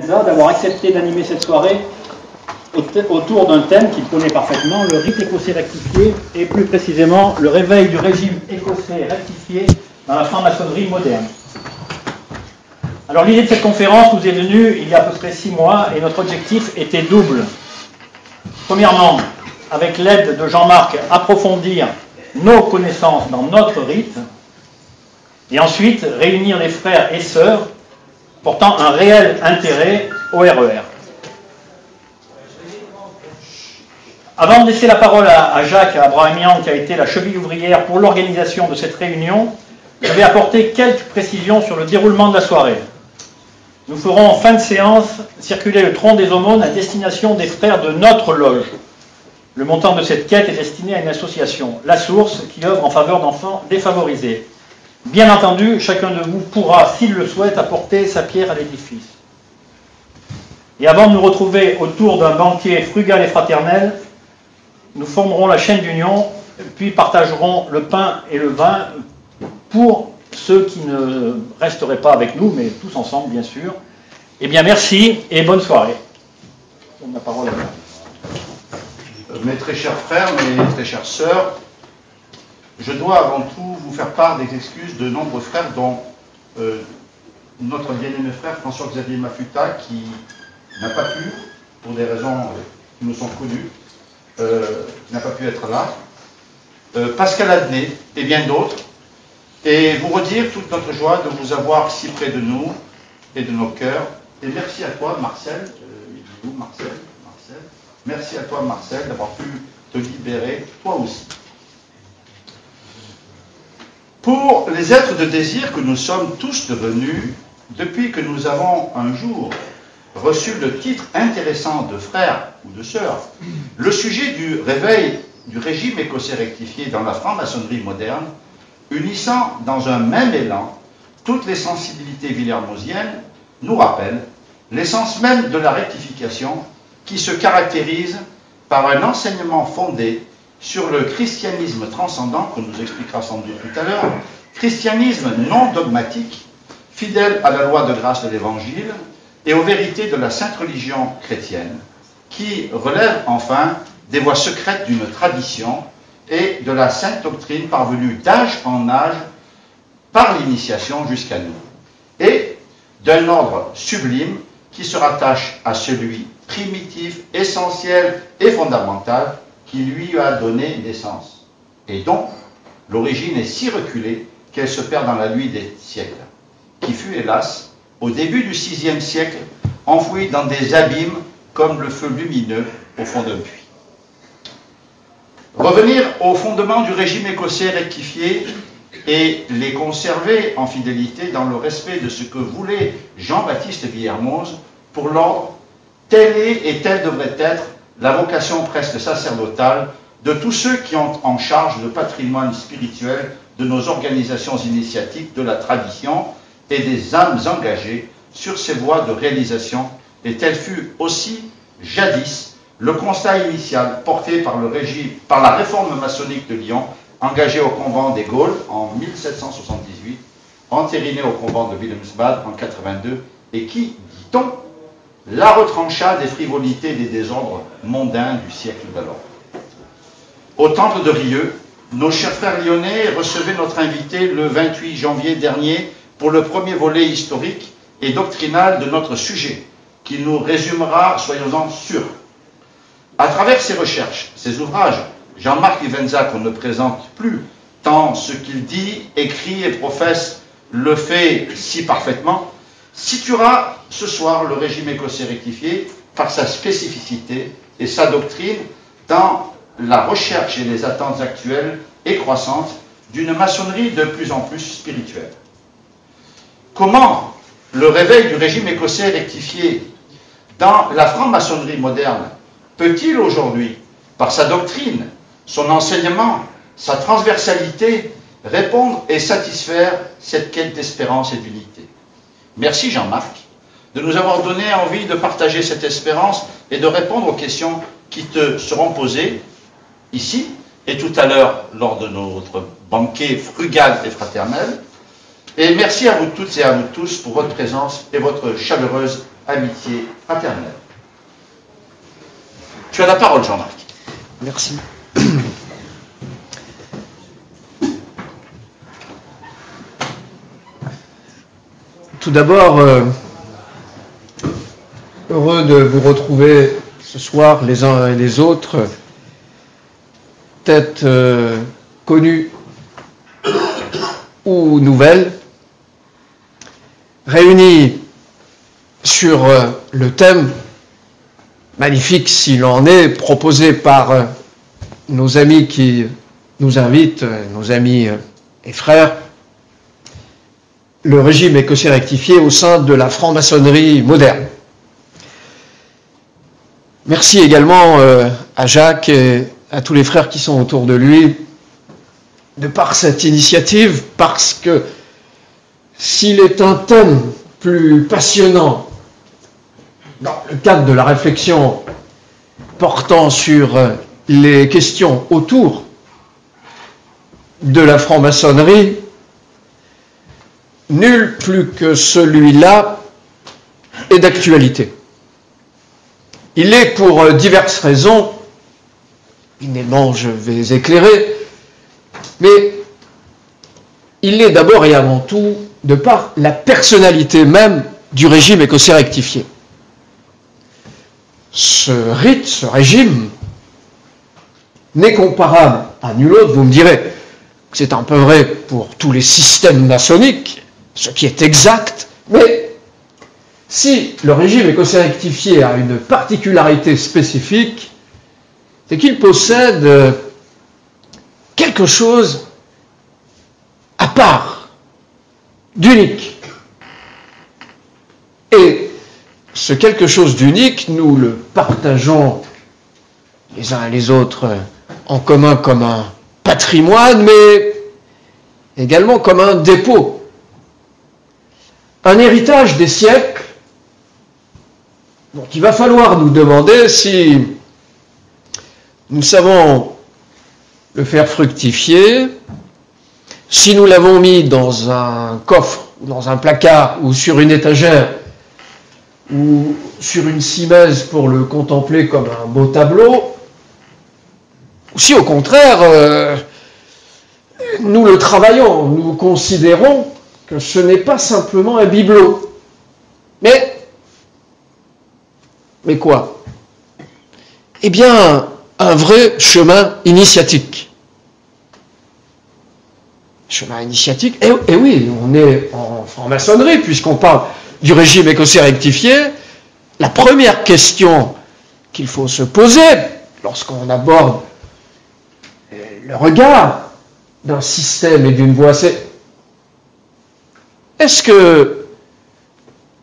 d'avoir accepté d'animer cette soirée autour d'un thème qu'il connaît parfaitement, le rite écossais rectifié, et plus précisément le réveil du régime écossais rectifié dans la franc-maçonnerie moderne. Alors l'idée de cette conférence nous est venue il y a à peu près 6 mois et notre objectif était double. Premièrement, avec l'aide de Jean-Marc, approfondir nos connaissances dans notre rite, et ensuite réunir les frères et sœurs portant un réel intérêt au RER. Avant de laisser la parole à Jacques Abrahamian, qui a été la cheville ouvrière pour l'organisation de cette réunion, je vais apporter quelques précisions sur le déroulement de la soirée. Nous ferons en fin de séance circuler le tronc des aumônes à destination des frères de notre loge. Le montant de cette quête est destiné à une association, La Source, qui œuvre en faveur d'enfants défavorisés. Bien entendu, chacun de vous pourra, s'il le souhaite, apporter sa pierre à l'édifice. Et avant de nous retrouver autour d'un banquet frugal et fraternel, nous formerons la chaîne d'union, puis partagerons le pain et le vin pour ceux qui ne resteraient pas avec nous, mais tous ensemble, bien sûr. Eh bien, merci et bonne soirée. Je donne la parole à vous. Mes très chers frères, mes très chères sœurs, je dois avant tout vous faire part des excuses de nombreux frères, dont notre bien-aimé frère François-Xavier Mafuta, qui n'a pas pu, pour des raisons qui nous sont connues, n'a pas pu être là, Pascal Adnet et bien d'autres, et vous redire toute notre joie de vous avoir si près de nous et de nos cœurs. Et merci à toi, Marcel, Marcel, merci à toi, Marcel, d'avoir pu te libérer, toi aussi. Pour les êtres de désir que nous sommes tous devenus, depuis que nous avons un jour reçu le titre intéressant de frère ou de sœur, le sujet du réveil du régime écossais rectifié dans la franc-maçonnerie moderne, unissant dans un même élan toutes les sensibilités villermosiennes, nous rappelle l'essence même de la rectification qui se caractérise par un enseignement fondé sur le christianisme transcendant, que nous expliquera sans doute tout à l'heure, christianisme non dogmatique, fidèle à la loi de grâce de l'Évangile et aux vérités de la sainte religion chrétienne, qui relève enfin des voies secrètes d'une tradition et de la sainte doctrine parvenue d'âge en âge par l'initiation jusqu'à nous, et d'un ordre sublime qui se rattache à celui primitif, essentiel et fondamental qui lui a donné naissance, et dont l'origine est si reculée qu'elle se perd dans la nuit des siècles, qui fut, hélas, au début du VIe siècle, enfouie dans des abîmes comme le feu lumineux au fond d'un puits. Revenir aux fondements du régime écossais rectifié et les conserver en fidélité dans le respect de ce que voulait Jean-Baptiste Villermoz pour l'ordre, telle est et telle devrait être la vocation presque sacerdotale de tous ceux qui ont en charge le patrimoine spirituel de nos organisations initiatiques, de la tradition et des âmes engagées sur ces voies de réalisation, et tel fut aussi, jadis, le constat initial porté par la réforme maçonnique de Lyon, engagée au convent des Gaules en 1778, entériné au convent de Wilhelmsbad en 82, et qui, dit-on, la retrancha des frivolités et des désordres mondains du siècle d'alors. Au temple de Rieux, nos chers frères lyonnais recevaient notre invité le 28 janvier dernier pour le premier volet historique et doctrinal de notre sujet, qui nous résumera, soyons-en sûrs. À travers ses recherches, ses ouvrages, Jean-Marc Livenza, qu'on ne présente plus, tant ce qu'il dit, écrit et professe le fait si parfaitement, situera ce soir le régime écossais rectifié par sa spécificité et sa doctrine dans la recherche et les attentes actuelles et croissantes d'une maçonnerie de plus en plus spirituelle. Comment le réveil du régime écossais rectifié dans la franc-maçonnerie moderne peut-il aujourd'hui, par sa doctrine, son enseignement, sa transversalité, répondre et satisfaire cette quête d'espérance et d'unité? Merci Jean-Marc de nous avoir donné envie de partager cette espérance et de répondre aux questions qui te seront posées ici et tout à l'heure lors de notre banquet frugal et fraternel. Et merci à vous toutes et à vous tous pour votre présence et votre chaleureuse amitié fraternelle. Tu as la parole, Jean-Marc. Merci. Tout d'abord, heureux de vous retrouver ce soir les uns et les autres, têtes connues ou nouvelles, réunis sur le thème magnifique s'il en est, proposé par nos amis qui nous invitent, nos amis et frères, le régime écossais rectifié au sein de la franc-maçonnerie moderne. Merci également à Jacques et à tous les frères qui sont autour de lui de par cette initiative, parce que s'il est un thème plus passionnant dans le cadre de la réflexion portant sur les questions autour de la franc-maçonnerie, nul plus que celui-là est d'actualité. Il est pour diverses raisons, évidemment je vais éclairer, mais il est d'abord et avant tout de par la personnalité même du régime écossais rectifié. Ce rite, ce régime, n'est comparable à nul autre, vous me direz que c'est un peu vrai pour tous les systèmes maçonniques, ce qui est exact, mais si le régime écossais rectifié a une particularité spécifique, c'est qu'il possède quelque chose à part, d'unique. Et ce quelque chose d'unique, nous le partageons les uns et les autres en commun comme un patrimoine, mais également comme un dépôt, un héritage des siècles dont il va falloir nous demander si nous savons le faire fructifier, si nous l'avons mis dans un coffre, ou dans un placard, ou sur une étagère, ou sur une simèse pour le contempler comme un beau tableau, ou si au contraire, nous le travaillons, nous considérons que ce n'est pas simplement un bibelot. Mais quoi? Eh bien, un vrai chemin initiatique. Chemin initiatique, et oui, on est en franc-maçonnerie, puisqu'on parle du régime écossais rectifié. La première question qu'il faut se poser lorsqu'on aborde le regard d'un système et d'une voie, c'est: est-ce que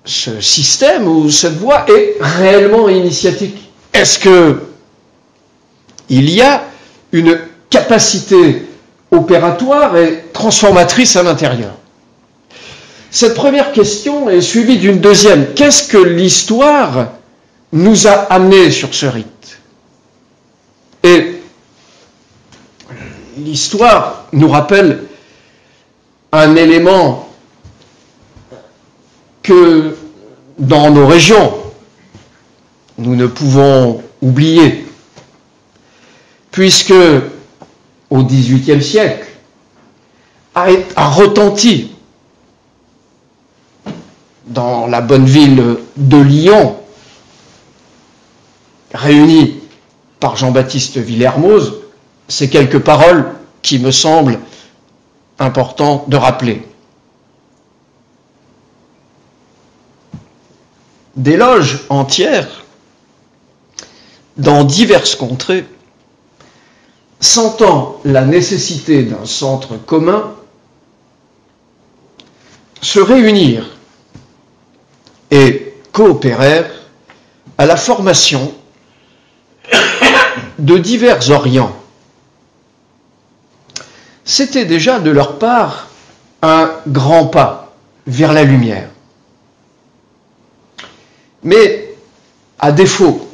ce système ou cette voie est réellement initiatique? Est-ce que il y a une capacité opératoire et transformatrice à l'intérieur? Cette première question est suivie d'une deuxième. Qu'est-ce que l'histoire nous a amené sur ce rite? Et l'histoire nous rappelle un élément que dans nos régions, nous ne pouvons oublier, puisque au XVIIIe siècle a retenti dans la bonne ville de Lyon, réunie par Jean-Baptiste Villermoz, ces quelques paroles qui me semblent importantes de rappeler. Des loges entières, dans diverses contrées, sentant la nécessité d'un centre commun, se réunirent et coopérèrent à la formation de divers orients. C'était déjà de leur part un grand pas vers la lumière. Mais à défaut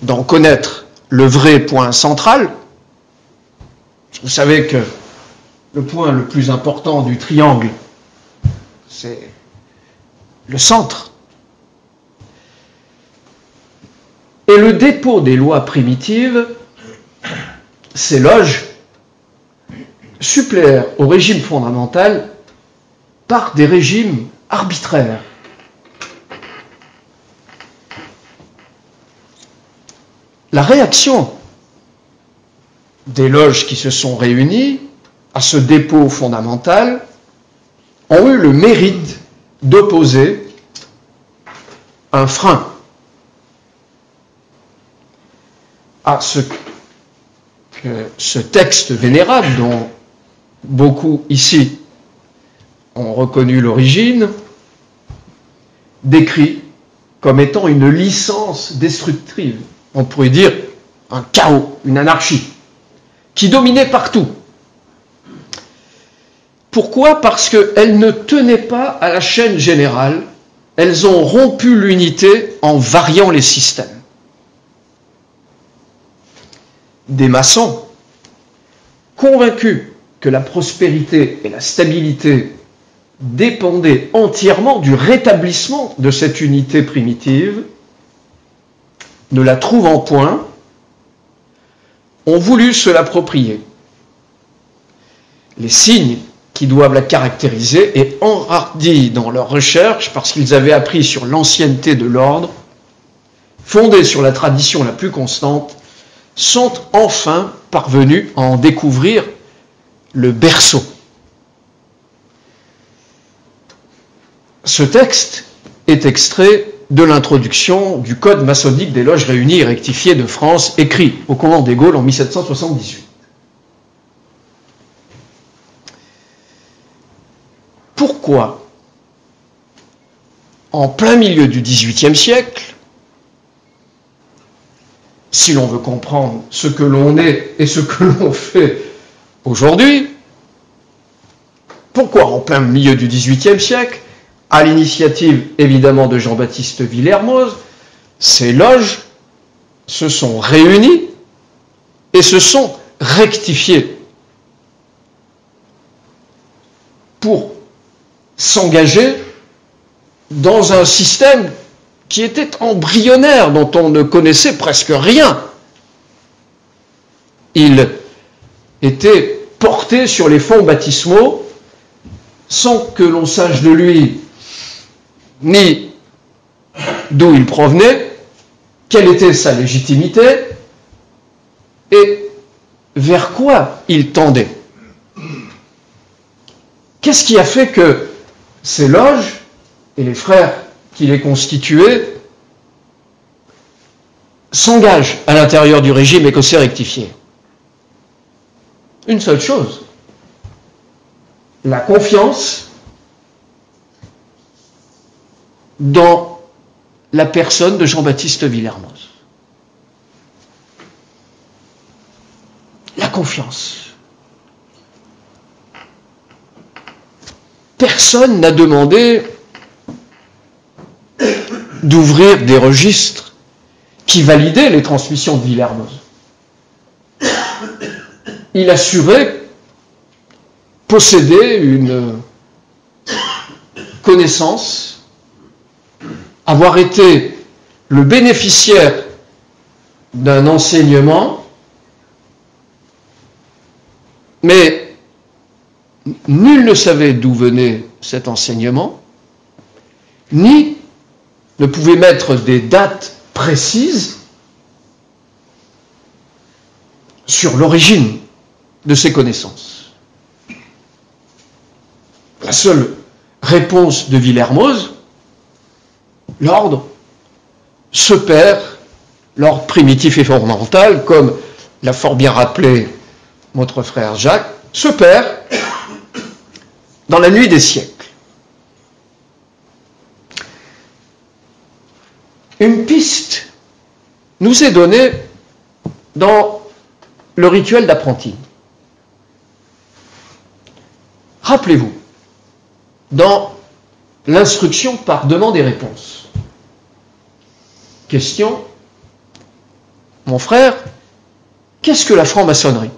d'en connaître le vrai point central, vous savez que le point le plus important du triangle, c'est le centre. le dépôt des lois primitives, ces loges suppléèrent au régime fondamental par des régimes arbitraires. La réaction des loges qui se sont réunies à ce dépôt fondamental ont eu le mérite d'opposer un frein à ce que ce texte vénérable, dont beaucoup ici ont reconnu l'origine, décrit comme étant une licence destructrive. On pourrait dire un chaos, une anarchie, qui dominait partout. Pourquoi ? Parce qu'elles ne tenaient pas à la chaîne générale, elles ont rompu l'unité en variant les systèmes. Des maçons, convaincus que la prospérité et la stabilité dépendaient entièrement du rétablissement de cette unité primitive, ne la trouvant point, ont voulu se l'approprier. Les signes qui doivent la caractériser et enhardis dans leurs recherches parce qu'ils avaient appris sur l'ancienneté de l'ordre, fondés sur la tradition la plus constante, sont enfin parvenus à en découvrir le berceau. Ce texte est extrait de l'introduction du Code maçonnique des loges réunies et rectifiées de France, écrit au convent des Gaules en 1778. Pourquoi, en plein milieu du XVIIIe siècle, si l'on veut comprendre ce que l'on est et ce que l'on fait aujourd'hui, pourquoi en plein milieu du XVIIIe siècle, à l'initiative évidemment de Jean-Baptiste Villermoz, ces loges se sont réunies et se sont rectifiées pour s'engager dans un système qui était embryonnaire, dont on ne connaissait presque rien. Il était porté sur les fonds baptismaux sans que l'on sache de lui ni d'où il provenait, quelle était sa légitimité et vers quoi il tendait. Qu'est-ce qui a fait que ces loges et les frères qui les constituaient s'engagent à l'intérieur du régime écossais rectifié? Une seule chose: la confiance dans la personne de Jean-Baptiste Villermoz. La confiance. Personne n'a demandé d'ouvrir des registres qui validaient les transmissions de Villermoz. Il assurait posséder une connaissance, avoir été le bénéficiaire d'un enseignement, mais nul ne savait d'où venait cet enseignement, ni ne pouvait mettre des dates précises sur l'origine de ces connaissances. La seule réponse de Villermoz: l'ordre se perd, l'ordre primitif et fondamental, comme l'a fort bien rappelé notre frère Jacques, se perd dans la nuit des siècles. Une piste nous est donnée dans le rituel d'apprenti. Rappelez-vous, dans l'instruction par demande et réponse. Question: mon frère, qu'est-ce que la franc-maçonnerie?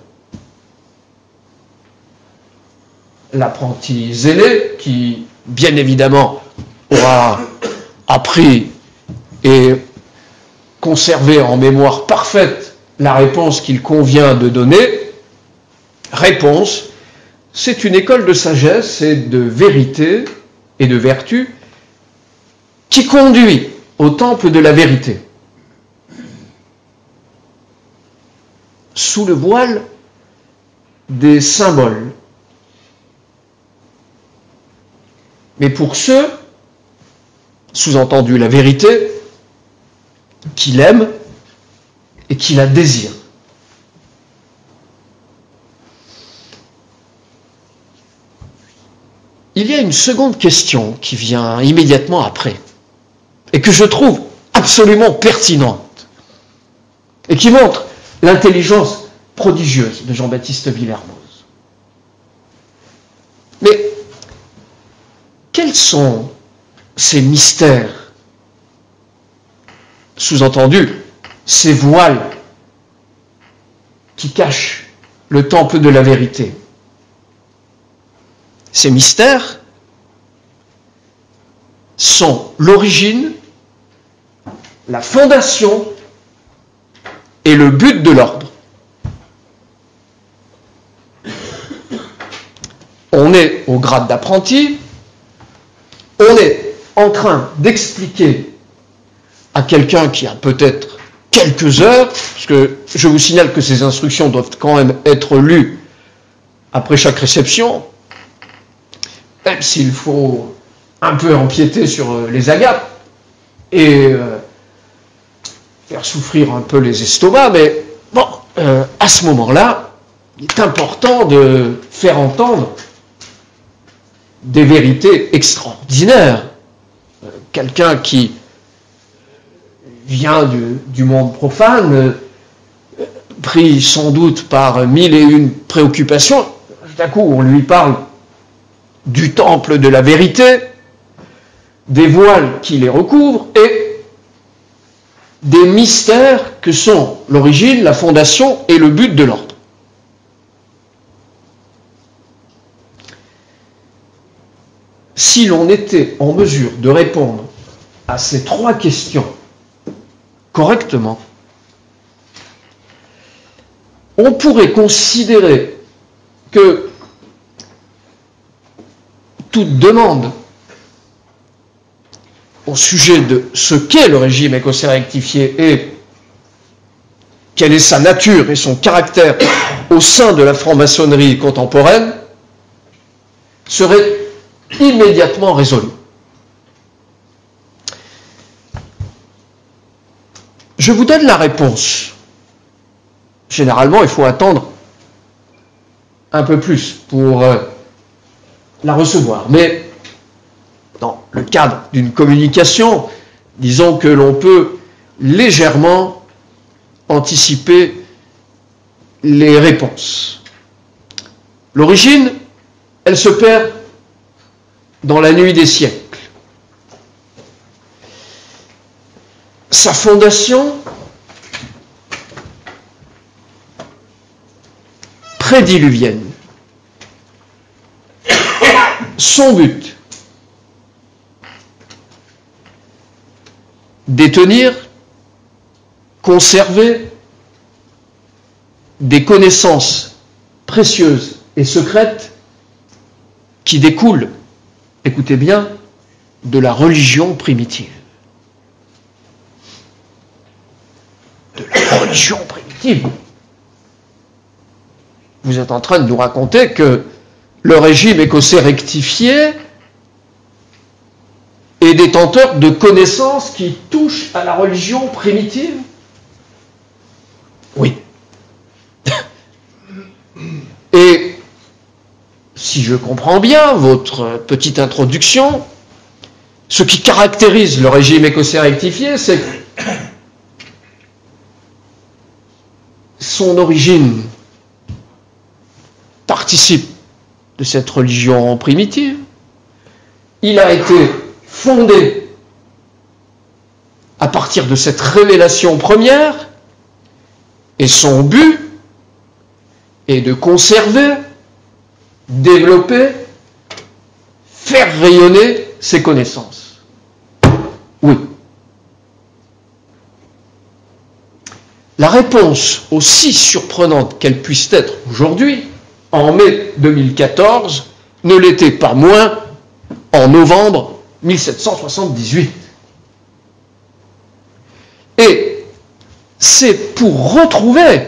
L'apprenti zélé, qui bien évidemment aura appris et conserver en mémoire parfaite la réponse qu'il convient de donner. Réponse, c'est une école de sagesse et de vérité et de vertu qui conduit au temple de la vérité. Sous le voile des symboles. Mais pour ceux, sous-entendu la vérité, qui l'aiment et qui la désirent. Il y a une seconde question qui vient immédiatement après, et que je trouve absolument pertinente, et qui montre l'intelligence prodigieuse de Jean-Baptiste Villermoz. Mais quels sont ces mystères, sous-entendu, ces voiles qui cachent le temple de la vérité? Ces mystères sont l'origine, la fondation et le but de l'ordre. On est au grade d'apprenti, on est en train d'expliquer à quelqu'un qui a peut-être quelques heures, parce que je vous signale que ces instructions doivent quand même être lues après chaque réception, même s'il faut un peu empiéter sur les agapes et faire souffrir un peu les estomacs, mais bon, à ce moment-là, il est important de faire entendre des vérités extraordinaires. Quelqu'un qui vient du monde profane, pris sans doute par 1001 préoccupations, d'un coup on lui parle du temple de la vérité, des voiles qui les recouvrent et des mystères que sont l'origine, la fondation et le but de l'ordre. Si l'on était en mesure de répondre à ces trois questions correctement, on pourrait considérer que toute demande au sujet de ce qu'est le régime écossais rectifié et quelle est sa nature et son caractère au sein de la franc-maçonnerie contemporaine serait immédiatement résolue. Je vous donne la réponse. Généralement, il faut attendre un peu plus pour la recevoir. Mais dans le cadre d'une communication, disons que l'on peut légèrement anticiper les réponses. L'origine, elle se perd dans la nuit des siècles. Sa fondation, prédiluvienne. Son but, détenir, conserver des connaissances précieuses et secrètes qui découlent, écoutez bien, de la religion primitive. De la religion primitive. Vous êtes en train de nous raconter que le régime écossais rectifié est détenteur de connaissances qui touchent à la religion primitive? Oui. Et si je comprends bien votre petite introduction, ce qui caractérise le régime écossais rectifié, c'est que son origine participe de cette religion primitive. Il a été fondé à partir de cette révélation première, et son but est de conserver, développer, faire rayonner ses connaissances. Oui. la réponse, aussi surprenante qu'elle puisse être aujourd'hui, en mai 2014, ne l'était pas moins en novembre 1778. Et c'est pour retrouver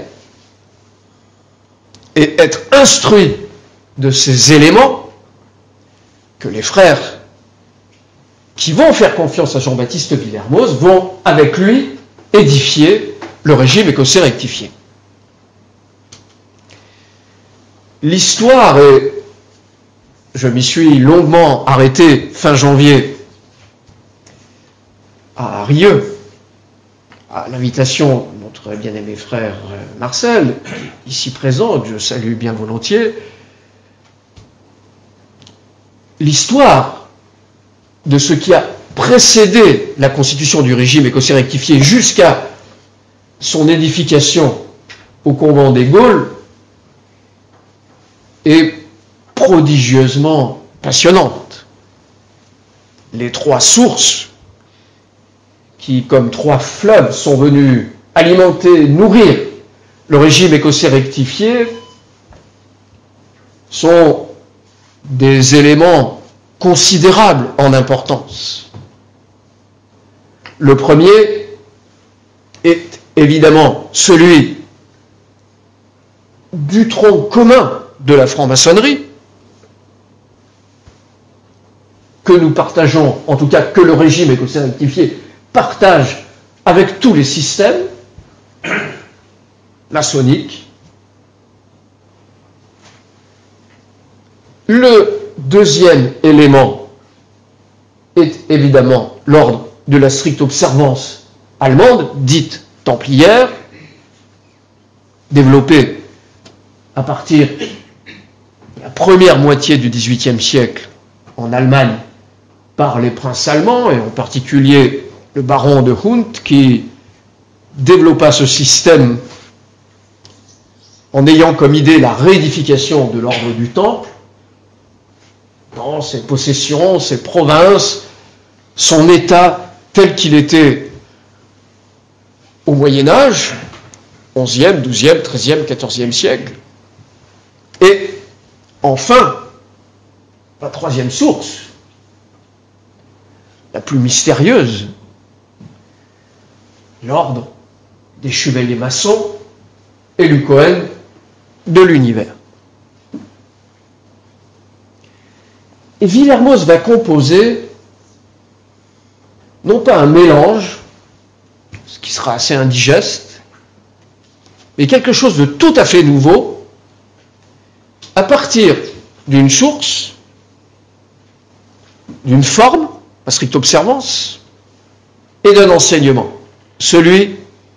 et être instruit de ces éléments que les frères qui vont faire confiance à Jean-Baptiste Villermoz vont, avec lui, édifier le régime écossais rectifié. L'histoire, et je m'y suis longuement arrêté fin janvier à Rieux, à l'invitation de notre bien-aimé frère Marcel, ici présent, que je salue bien volontiers. L'histoire de ce qui a précédé la constitution du régime écossais rectifié jusqu'à son édification au convent des Gaules est prodigieusement passionnante. Les trois sources qui, comme trois fleuves, sont venus alimenter, nourrir le régime écossais rectifié sont des éléments considérables en importance. Le premier est évidemment celui du tronc commun de la franc-maçonnerie, que nous partageons, en tout cas que le régime écossais rectifié partage avec tous les systèmes maçonniques. Le deuxième élément est évidemment l'ordre de la stricte observance allemande, dite templière, développée à partir de la première moitié du XVIIIe siècle en Allemagne par les princes allemands, et en particulier le baron de Hund, qui développa ce système en ayant comme idée la réédification de l'ordre du Temple, dans ses possessions, ses provinces, son état tel qu'il était au Moyen-Âge, 11e, 12e, 13e, 14e siècle. Et enfin, la troisième source, la plus mystérieuse, l'ordre des chevaliers maçons élus Cohen de l'univers. Et Villermoz va composer non pas un mélange, ce qui sera assez indigeste, mais quelque chose de tout à fait nouveau, à partir d'une source, d'une forme, la stricte observance, et d'un enseignement, celui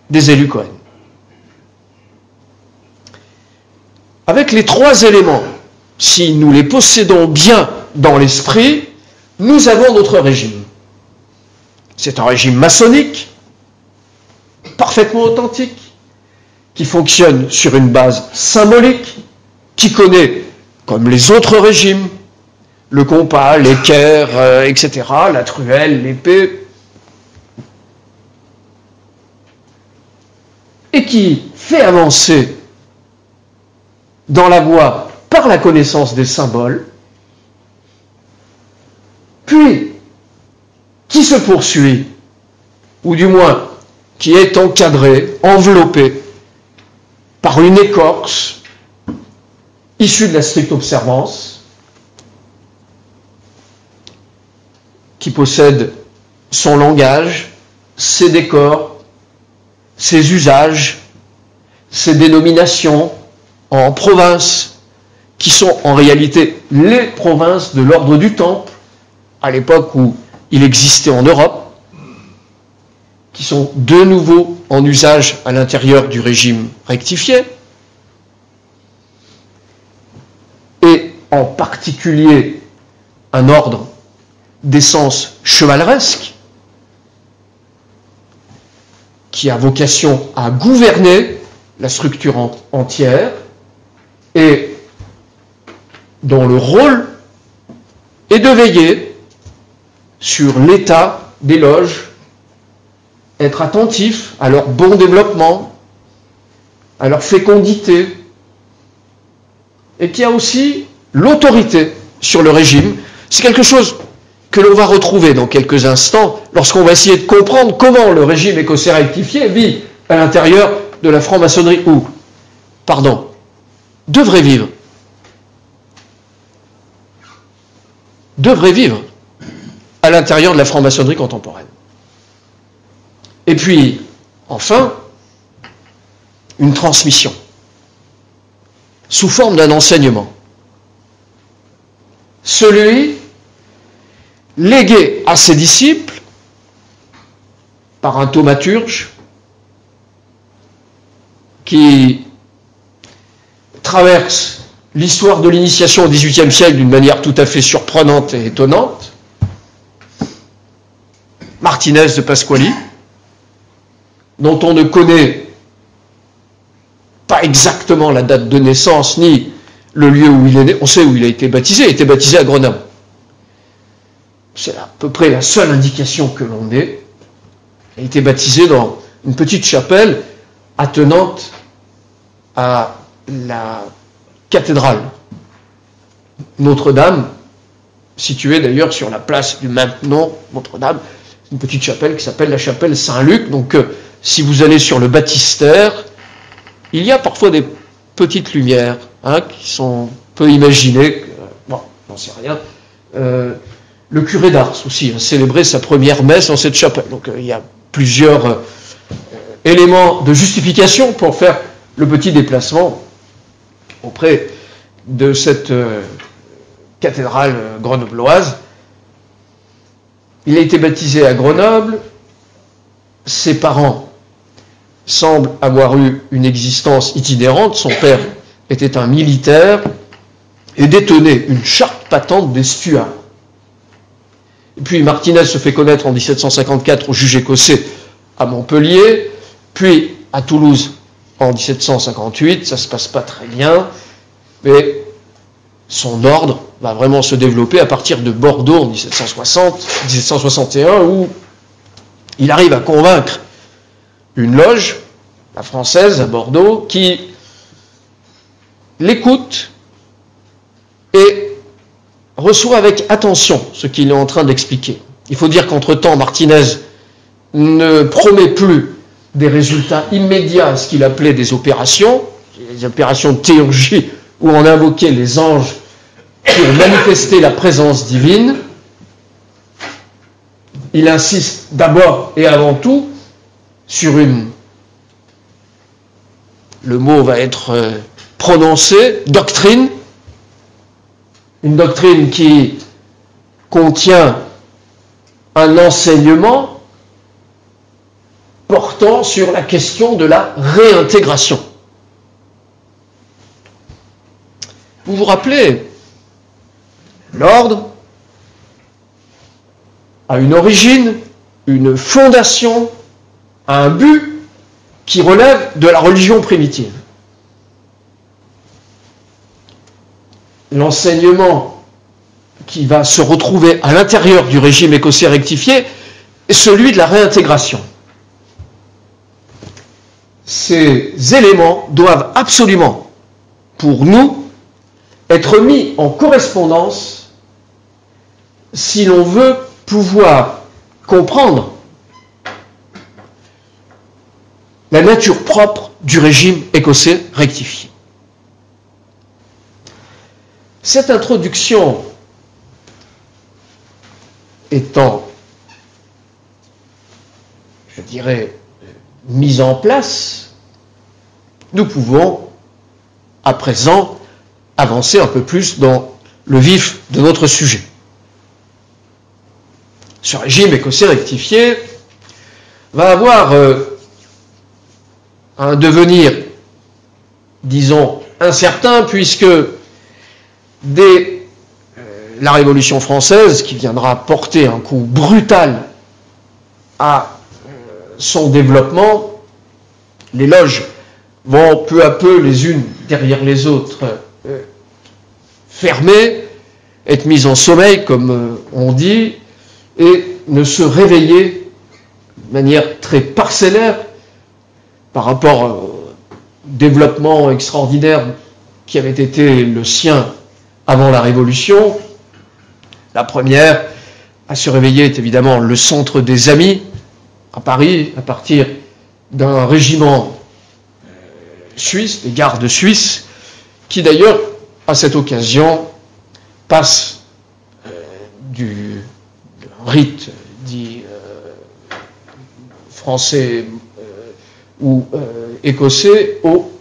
des élus Cohen. Avec les trois éléments, si nous les possédons bien dans l'esprit, nous avons notre régime. C'est un régime maçonnique, parfaitement authentique, qui fonctionne sur une base symbolique, qui connaît, comme les autres régimes, le compas, l'équerre, etc., la truelle, l'épée, et qui fait avancer dans la voie par la connaissance des symboles, puis qui se poursuit, ou du moins qui est encadré, enveloppé par une écorce issue de la stricte observance, qui possède son langage, ses décors, ses usages, ses dénominations en provinces, qui sont en réalité les provinces de l'ordre du Temple, à l'époque où il existait en Europe, qui sont de nouveau en usage à l'intérieur du régime rectifié, et en particulier un ordre d'essence chevaleresque, qui a vocation à gouverner la structure entière, et dont le rôle est de veiller sur l'état des loges, être attentif à leur bon développement, à leur fécondité, et qui a aussi l'autorité sur le régime. C'est quelque chose que l'on va retrouver dans quelques instants lorsqu'on va essayer de comprendre comment le régime écossais rectifié vit à l'intérieur de la franc-maçonnerie, ou, pardon, devrait vivre à l'intérieur de la franc-maçonnerie contemporaine. Et puis, enfin, une transmission sous forme d'un enseignement. Celui légué à ses disciples par un thaumaturge qui traverse l'histoire de l'initiation au XVIIIe siècle d'une manière tout à fait surprenante et étonnante, Martinez de Pasquali, dont on ne connaît pas exactement la date de naissance ni le lieu où il est né. On sait où il a été baptisé. Il a été baptisé à Grenoble. C'est à peu près la seule indication que l'on ait. Il a été baptisé dans une petite chapelle attenante à la cathédrale Notre-Dame, située d'ailleurs sur la place du même nom, Notre-Dame. C'est une petite chapelle qui s'appelle la chapelle Saint-Luc. Donc, si vous allez sur le baptistère, il y a parfois des petites lumières qui sont peu imaginées. Bon, j'en sais rien. Le curé d'Ars aussi a célébré sa première messe dans cette chapelle. Donc, il y a plusieurs éléments de justification pour faire le petit déplacement auprès de cette cathédrale grenobloise. Il a été baptisé à Grenoble. Ses parents semblent avoir eu une existence itinérante. Son père était un militaire et détenait une charte patente des Stuarts. Et puis Martinez se fait connaître en 1754 au juge écossais à Montpellier, puis à Toulouse en 1758. Ça ne se passe pas très bien, mais son ordre va vraiment se développer à partir de Bordeaux en 1761, où il arrive à convaincre une loge, la française à Bordeaux, qui l'écoute et reçoit avec attention ce qu'il est en train d'expliquer. Il faut dire qu'entre-temps, Martinez ne promet plus des résultats immédiats à ce qu'il appelait des opérations de théurgie, où on invoquait les anges pour manifester la présence divine. Il insiste d'abord et avant tout sur le mot va être prononcé, doctrine, une doctrine qui contient un enseignement portant sur la question de la réintégration. Vous vous rappelez, l'ordre a une origine, une fondation, un but qui relève de la religion primitive. L'enseignement qui va se retrouver à l'intérieur du régime écossais rectifié est celui de la réintégration. Ces éléments doivent absolument, pour nous, être mis en correspondance si l'on veut pouvoir comprendre la nature propre du régime écossais rectifié. Cette introduction étant, je dirais, mise en place, nous pouvons à présent avancer un peu plus dans le vif de notre sujet. Ce régime écossais rectifié va avoir un devenir, disons, incertain, puisque dès la Révolution française, qui viendra porter un coup brutal à son développement, les loges vont peu à peu, les unes derrière les autres, fermer, être mises en sommeil, comme on dit, et ne se réveiller de manière très parcellaire par rapport développement extraordinaire qui avait été le sien avant la Révolution. La première à se réveiller est évidemment le Centre des Amis à Paris, à partir d'un régiment suisse, des gardes suisses, qui d'ailleurs, à cette occasion, passe du rite dit français ou écossais au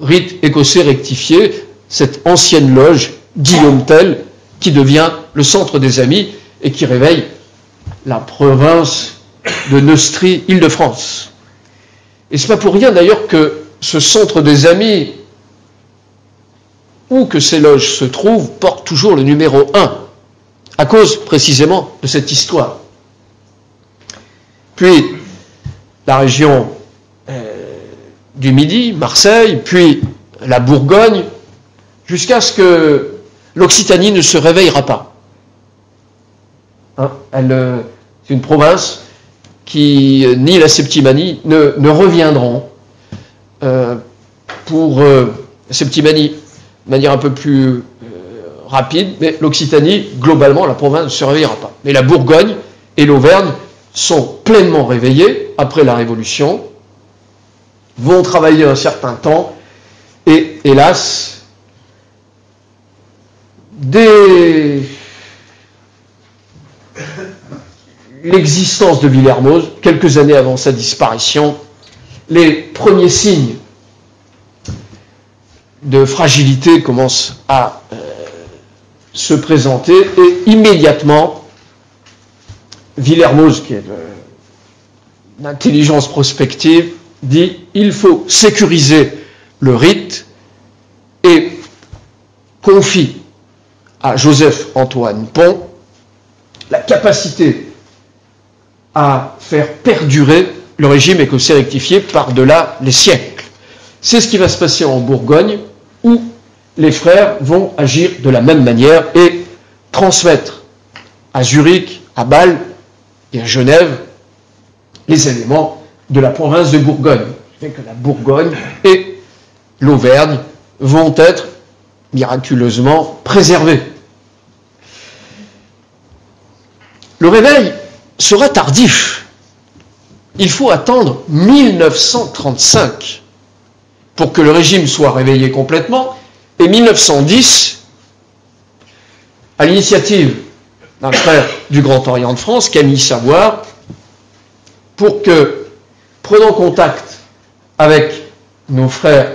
rite écossais rectifié, cette ancienne loge Guillaume Tell qui devient le Centre des Amis et qui réveille la province de Neustrie, Île-de-France. Et ce n'est pas pour rien d'ailleurs que ce Centre des Amis, où que ces loges se trouvent, porte toujours le numéro 1, à cause précisément de cette histoire. Puis la région du Midi, Marseille, puis la Bourgogne, jusqu'à ce que l'Occitanie ne se réveillera pas. C'est une province qui, ni la Septimanie, ne reviendront pour Septimanie de manière un peu plus rapide, mais l'Occitanie, globalement, la province ne se réveillera pas. Mais la Bourgogne et l'Auvergne sont pleinement réveillées après la Révolution, vont travailler un certain temps, et hélas, dès l'existence de Villermoz, quelques années avant sa disparition, les premiers signes de fragilité commencent à se présenter, et immédiatement, Villermoz, qui est l'intelligence prospective, dit il faut sécuriser le rite et confie à Joseph-Antoine Pons la capacité à faire perdurer le régime écossais rectifié par-delà les siècles. C'est ce qui va se passer en Bourgogne, où les frères vont agir de la même manière et transmettre à Zurich, à Bâle et à Genève les éléments de la province de Bourgogne. Ce qui fait que la Bourgogne et l'Auvergne vont être miraculeusement préservés. Le réveil sera tardif. Il faut attendre 1935 pour que le régime soit réveillé complètement, et 1910, à l'initiative d'un frère du Grand Orient de France, Camille Savoie, pour que, prenant contact avec nos frères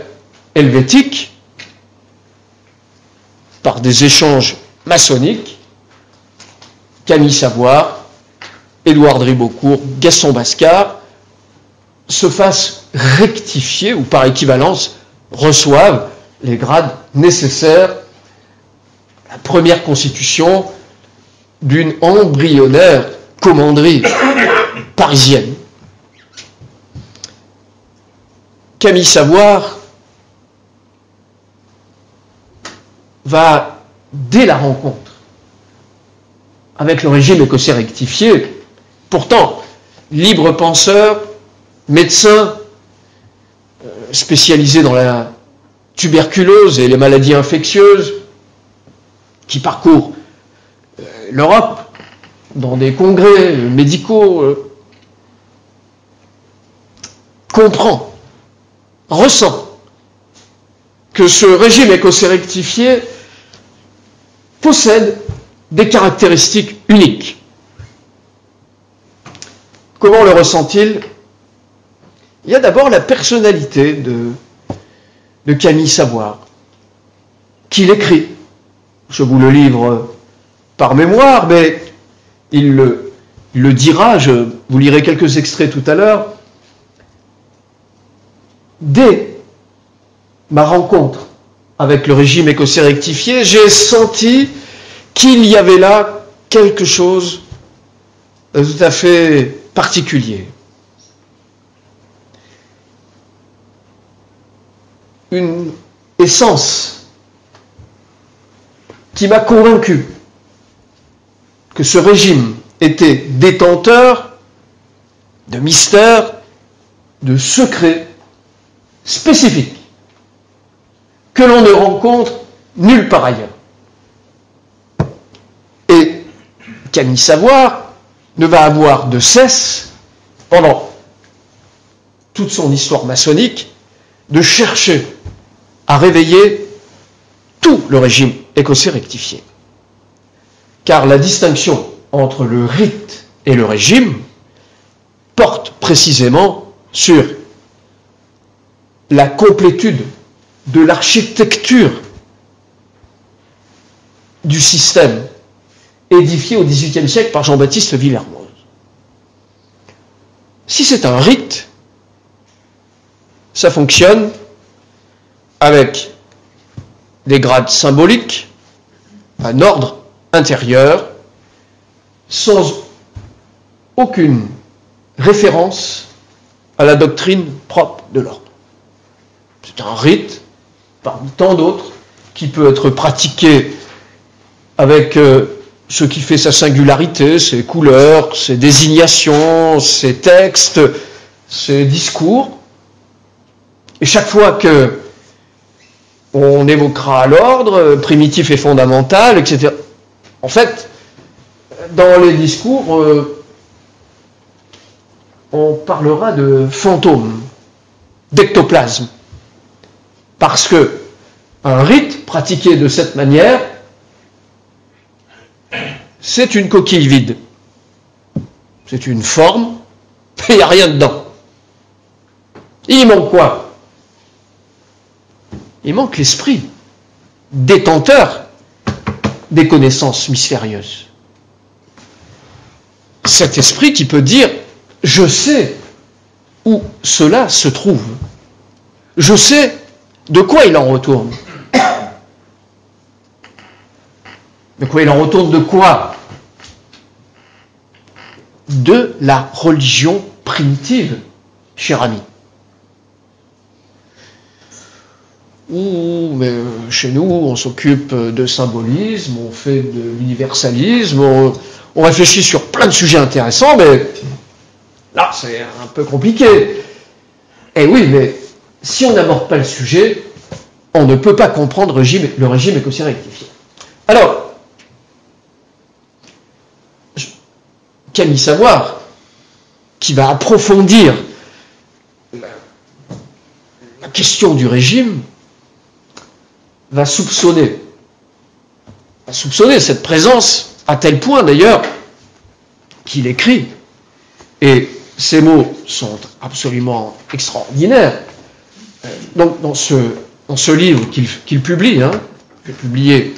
helvétiques, par des échanges maçonniques, Camille Savoie, Édouard Dribeaucourt, Gaston Bascar, se fassent rectifier, ou par équivalence, reçoivent les grades nécessaires à la première constitution d'une embryonnaire commanderie parisienne. Camille Savoie va, dès la rencontre avec le régime écossais rectifié, pourtant libre penseur, médecin, spécialisé dans la tuberculose et les maladies infectieuses, qui parcourt l'Europe dans des congrès médicaux, comprend, ressent que ce régime écossais rectifié possède des caractéristiques uniques. Comment le ressent-il ? Il y a d'abord la personnalité de Camille Savoie, qu'il écrit. Je vous le livre par mémoire, mais il le dira, vous lirez quelques extraits tout à l'heure. Dès ma rencontre avec le régime écossais rectifié, j'ai senti qu'il y avait là quelque chose de tout à fait particulier. Une essence qui m'a convaincu que ce régime était détenteur de mystères, de secrets spécifiques. que l'on ne rencontre nulle part ailleurs. Et Camille Savoir ne va avoir de cesse, pendant toute son histoire maçonnique, de chercher à réveiller tout le régime écossais rectifié. Car la distinction entre le rite et le régime porte précisément sur la complétude de l'architecture du système édifié au XVIIIe siècle par Jean-Baptiste Villermoz. Si c'est un rite, ça fonctionne avec des grades symboliques, un ordre intérieur, sans aucune référence à la doctrine propre de l'ordre. C'est un rite, parmi tant d'autres, qui peut être pratiqué avec ce qui fait sa singularité, ses couleurs, ses désignations, ses textes, ses discours. Et chaque fois que on évoquera l'ordre primitif et fondamental, etc. En fait, dans les discours, on parlera de fantômes, d'ectoplasme. Parce que un rite pratiqué de cette manière, c'est une coquille vide. C'est une forme, mais il n'y a rien dedans. Il manque quoi? Il manque l'esprit, détenteur des connaissances mystérieuses. Cet esprit qui peut dire « je sais où cela se trouve. Je sais de quoi il en retourne. » De quoi il en retourne de quoi? De la religion primitive, cher ami. Mais chez nous, on s'occupe de symbolisme, on fait de l'universalisme, on réfléchit sur plein de sujets intéressants, mais là, c'est un peu compliqué. Eh oui, mais si on n'aborde pas le sujet, on ne peut pas comprendre le régime écossais rectifié. Alors, Camille Savoir, qui va approfondir la question du régime, va soupçonner cette présence, à tel point d'ailleurs qu'il écrit, et ces mots sont absolument extraordinaires. Donc dans ce livre qu'il publie, publié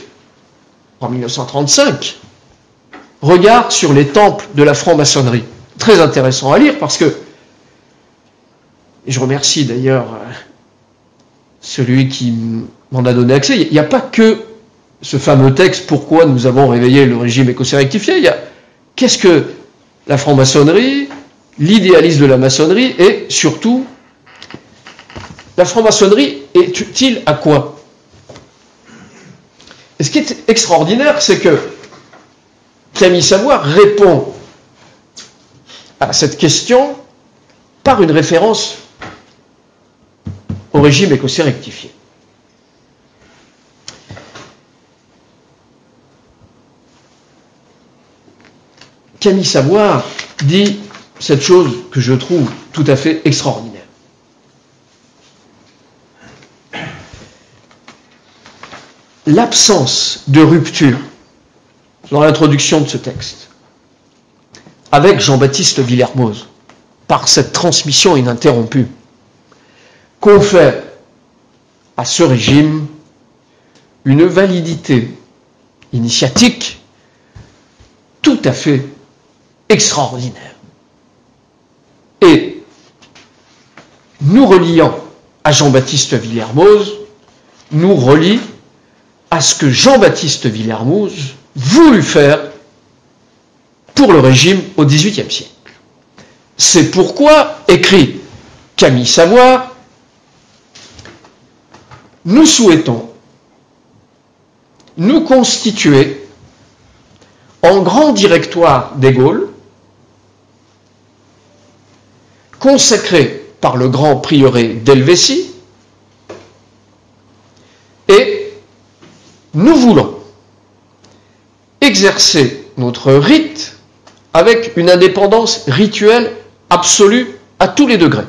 en 1935, Regard sur les temples de la franc-maçonnerie. Très intéressant à lire parce que, et je remercie d'ailleurs celui qui m'en a donné accès, il n'y a pas que ce fameux texte « Pourquoi nous avons réveillé le régime écossais rectifié », il y a qu'est-ce que la franc-maçonnerie, l'idéalisme de la maçonnerie et surtout la franc-maçonnerie est utile à quoi? Et ce qui est extraordinaire, c'est que Camille Savoir répond à cette question par une référence au régime écossais rectifié. Camille Savoir dit cette chose que je trouve tout à fait extraordinaire. L'absence de rupture dans l'introduction de ce texte avec Jean-Baptiste Villermoz par cette transmission ininterrompue confère à ce régime une validité initiatique tout à fait extraordinaire. Et nous reliant à Jean-Baptiste Villermoz, nous relie à ce que Jean-Baptiste Villermoz voulut faire pour le régime au XVIIIe siècle. C'est pourquoi, écrit Camille Savoir, nous souhaitons nous constituer en grand directoire des Gaules, consacré par le grand prieuré d'Helvétie, Et nous voulons exercer notre rite avec une indépendance rituelle absolue à tous les degrés.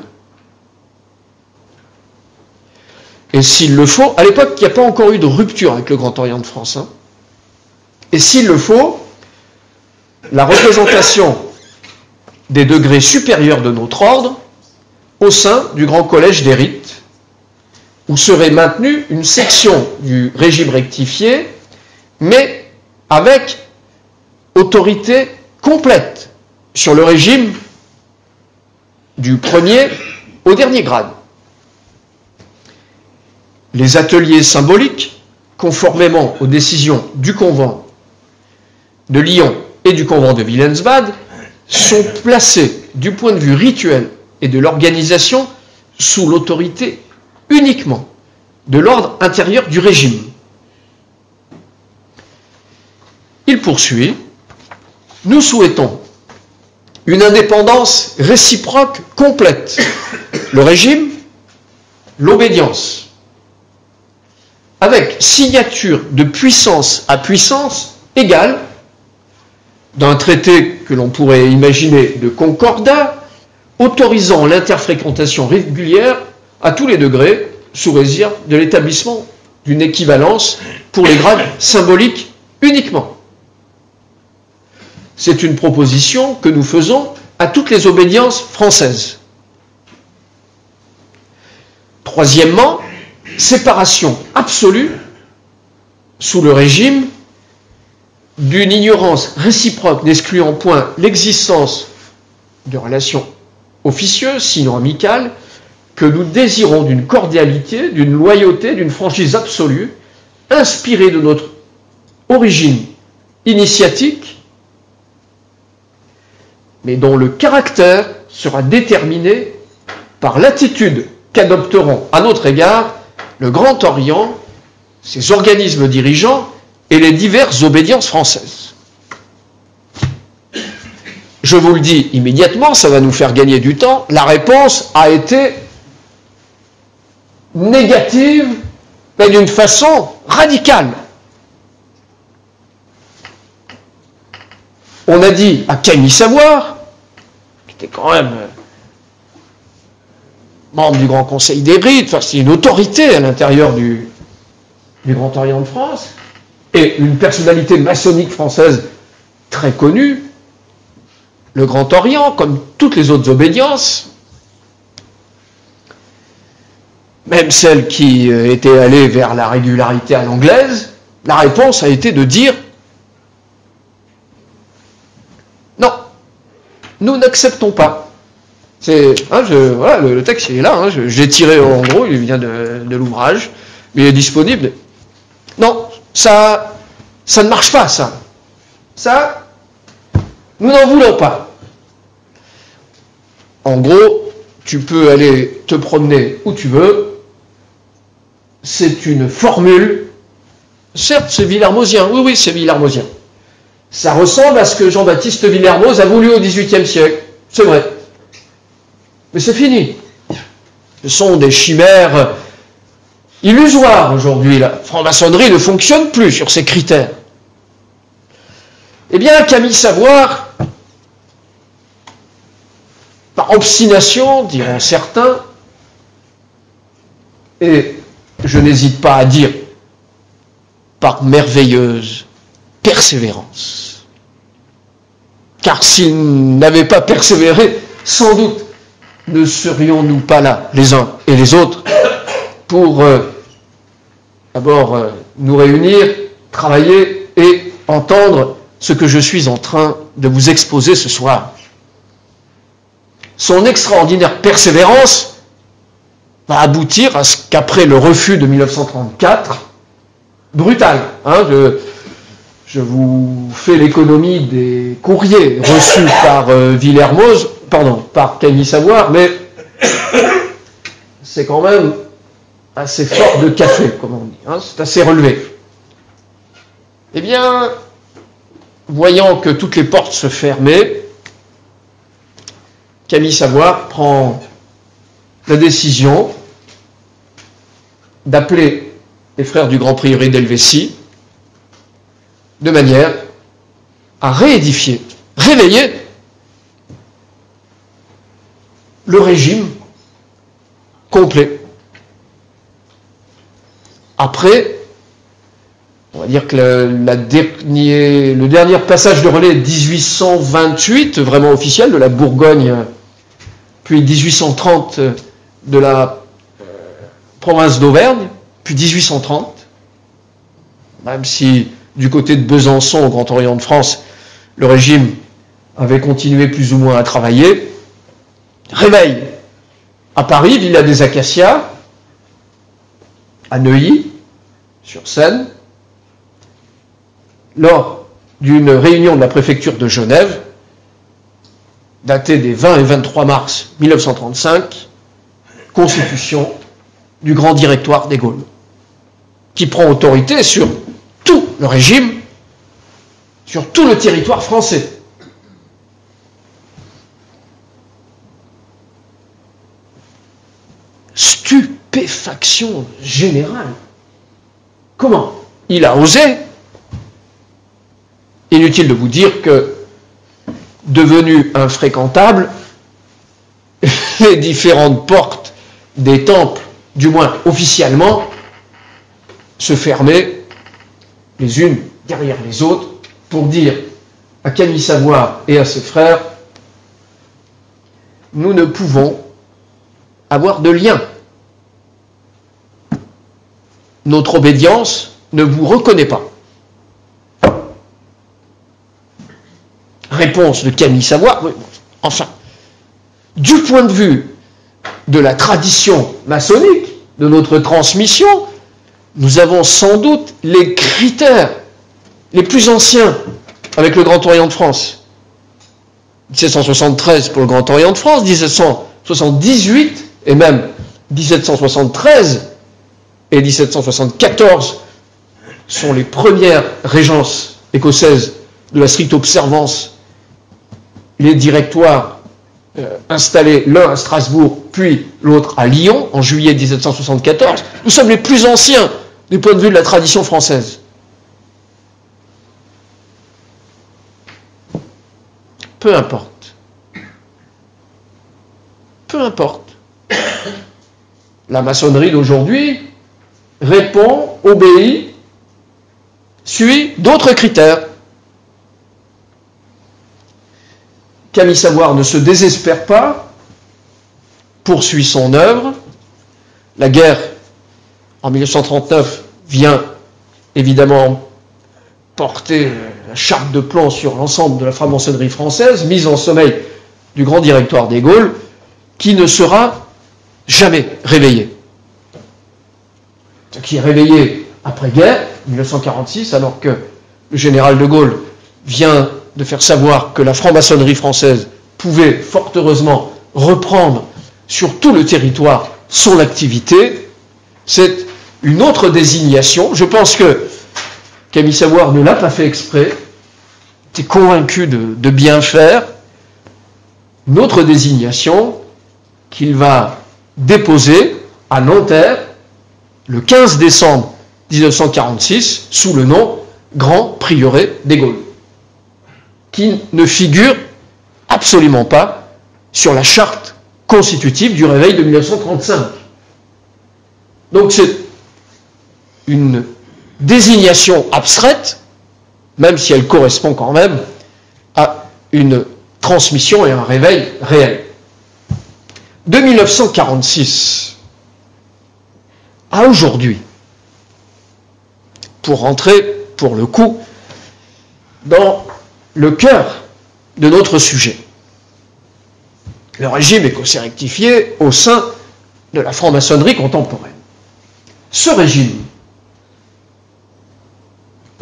Et s'il le faut, à l'époque, il n'y a pas encore eu de rupture avec le Grand Orient de France. Hein. Et s'il le faut, la représentation des degrés supérieurs de notre ordre au sein du Grand Collège des rites, où serait maintenue une section du régime rectifié, mais avec autorité complète sur le régime du premier au dernier grade. Les ateliers symboliques, conformément aux décisions du convent de Lyon et du convent de Wilhelmsbad, sont placés du point de vue rituel et de l'organisation sous l'autorité uniquement de l'ordre intérieur du régime. Il poursuit, nous souhaitons une indépendance réciproque complète, le régime, l'obédience, avec signature de puissance à puissance égale d'un traité que l'on pourrait imaginer de concordat, autorisant l'interfréquentation régulière à tous les degrés, sous réserve de l'établissement d'une équivalence pour les grades symboliques uniquement. C'est une proposition que nous faisons à toutes les obédiences françaises. Troisièmement, séparation absolue, sous le régime, d'une ignorance réciproque n'excluant point l'existence de relations officieuses, sinon amicales, que nous désirons d'une cordialité, d'une loyauté, d'une franchise absolue, inspirée de notre origine initiatique, mais dont le caractère sera déterminé par l'attitude qu'adopteront à notre égard le Grand Orient, ses organismes dirigeants et les diverses obédiences françaises. Je vous le dis immédiatement, ça va nous faire gagner du temps, la réponse a été négative, mais d'une façon radicale. On a dit à Camille Savoir, qui était quand même membre du Grand Conseil des Rites, enfin c'est une autorité à l'intérieur du Grand Orient de France, et une personnalité maçonnique française très connue, le Grand Orient, comme toutes les autres obédiences, même celles qui étaient allées vers la régularité à l'anglaise, la réponse a été de dire non, nous n'acceptons pas. C'est, voilà, le texte il est là, hein, j'ai tiré en gros, il vient de l'ouvrage, mais il est disponible. Non, ça ne marche pas, ça. Ça, nous n'en voulons pas. En gros, tu peux aller te promener où tu veux, c'est une formule, certes c'est villermosien, oui c'est villermosien. Ça ressemble à ce que Jean-Baptiste Villermoz a voulu au XVIIIe siècle, c'est vrai. Mais c'est fini. Ce sont des chimères illusoires aujourd'hui. La franc-maçonnerie ne fonctionne plus sur ces critères. Eh bien, Camille Savoir, par obstination, diront certains, et je n'hésite pas à dire par merveilleuse persévérance. Car s'il n'avait pas persévéré, sans doute ne serions-nous pas là, les uns et les autres, pour d'abord nous réunir, travailler et entendre ce que je suis en train de vous exposer ce soir. Son extraordinaire persévérance va aboutir à ce qu'après le refus de 1934, brutal, hein, je vous fais l'économie des courriers reçus par par Camille Savoir, mais c'est quand même assez fort de café, comme on dit, hein, c'est assez relevé. Eh bien, voyant que toutes les portes se fermaient, Camille Savoir prend la décision d'appeler les frères du Grand Prieuré d'Helvétie, de manière à réédifier, réveiller le régime complet. Après, on va dire que le dernier passage de relais est 1828, vraiment officiel, de la Bourgogne, puis 1830 de la province d'Auvergne, puis 1830, même si du côté de Besançon, au Grand Orient de France, le régime avait continué plus ou moins à travailler. Réveil à Paris, Villa des Acacias, à Neuilly, sur Seine, lors d'une réunion de la préfecture de Genève, datée des 20 et 23 mars 1935, constitution du Grand Directoire des Gaules, qui prend autorité sur tout le régime, sur tout le territoire français. Stupéfaction générale. Comment il a osé? Inutile de vous dire que, devenu infréquentable, les différentes portes des temples, du moins officiellement, se fermaient les unes derrière les autres pour dire à Camille Savoir et à ses frères: nous ne pouvons avoir de lien. Notre obédience ne vous reconnaît pas. Réponse de Camille Savoir: enfin, du point de vue de la tradition maçonnique, de notre transmission, nous avons sans doute les critères les plus anciens avec le Grand Orient de France. 1773 pour le Grand Orient de France, 1778 et même 1773 et 1774 sont les premières régences écossaises de la stricte observance. Les directoires installés l'un à Strasbourg, puis l'autre à Lyon, en juillet 1774. Nous sommes les plus anciens du point de vue de la tradition française. Peu importe. Peu importe. La maçonnerie d'aujourd'hui répond, obéit, suit d'autres critères. Camille Savoir ne se désespère pas, poursuit son œuvre. La guerre, en 1939, vient évidemment porter la chape de plomb sur l'ensemble de la franc-maçonnerie française, mise en sommeil du Grand Directoire des Gaules, qui ne sera jamais réveillé. Ce qui est réveillé après-guerre, 1946, alors que le général de Gaulle vient de faire savoir que la franc-maçonnerie française pouvait fort heureusement reprendre sur tout le territoire son activité. C'est une autre désignation. Je pense que Camille Savoir ne l'a pas fait exprès, était convaincu de bien faire. Une autre désignation qu'il va déposer à Nanterre le 15 décembre 1946 sous le nom Grand Prieuré des Gaules, qui ne figure absolument pas sur la charte constitutive du réveil de 1935. Donc c'est une désignation abstraite, même si elle correspond quand même à une transmission et un réveil réel. De 1946 à aujourd'hui, pour rentrer, pour le coup, dans le cœur de notre sujet. Le régime écossais rectifié au sein de la franc-maçonnerie contemporaine. Ce régime,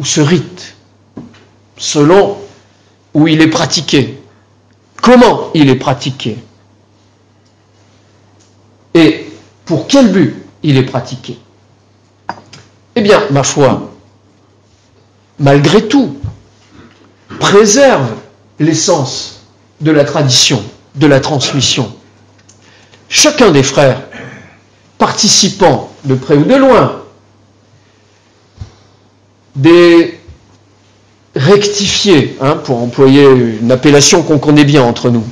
ou ce rite, selon où il est pratiqué, comment il est pratiqué, et pour quel but il est pratiqué, eh bien, ma foi, malgré tout, préserve l'essence de la tradition, de la transmission. Chacun des frères, participant de près ou de loin des rectifiés, pour employer une appellation qu'on connaît bien entre nous,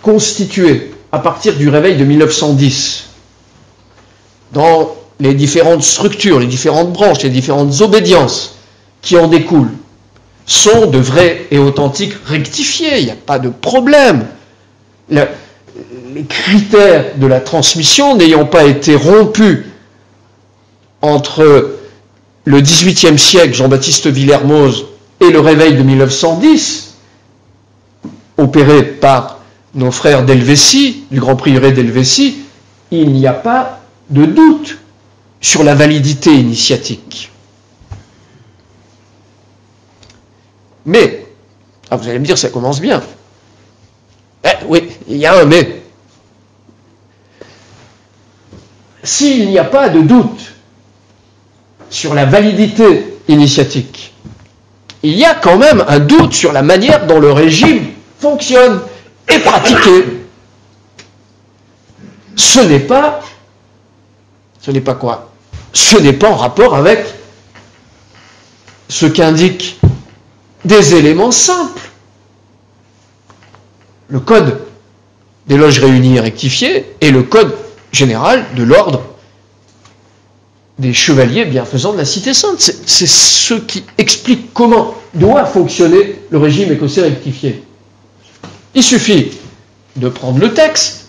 constitués à partir du réveil de 1910, dans les différentes structures, les différentes branches, les différentes obédiences qui en découlent, sont de vrais et authentiques rectifiés, il n'y a pas de problème. Les critères de la transmission n'ayant pas été rompus entre le XVIIIe siècle, Jean-Baptiste Villermoz, et le réveil de 1910, opéré par nos frères d'Helvétie, du Grand Prieuré d'Helvétie, il n'y a pas de doute sur la validité initiatique. Mais, vous allez me dire, ça commence bien. Oui, il y a un mais. S'il n'y a pas de doute sur la validité initiatique, il y a quand même un doute sur la manière dont le régime fonctionne et pratiqué. Ce n'est pas quoi? Ce n'est pas en rapport avec ce qu'indiquent des éléments simples. Le code des loges réunies et rectifiées et le code général de l'ordre des chevaliers bienfaisants de la Cité Sainte. C'est ce qui explique comment doit fonctionner le régime écossais rectifié. Il suffit de prendre le texte,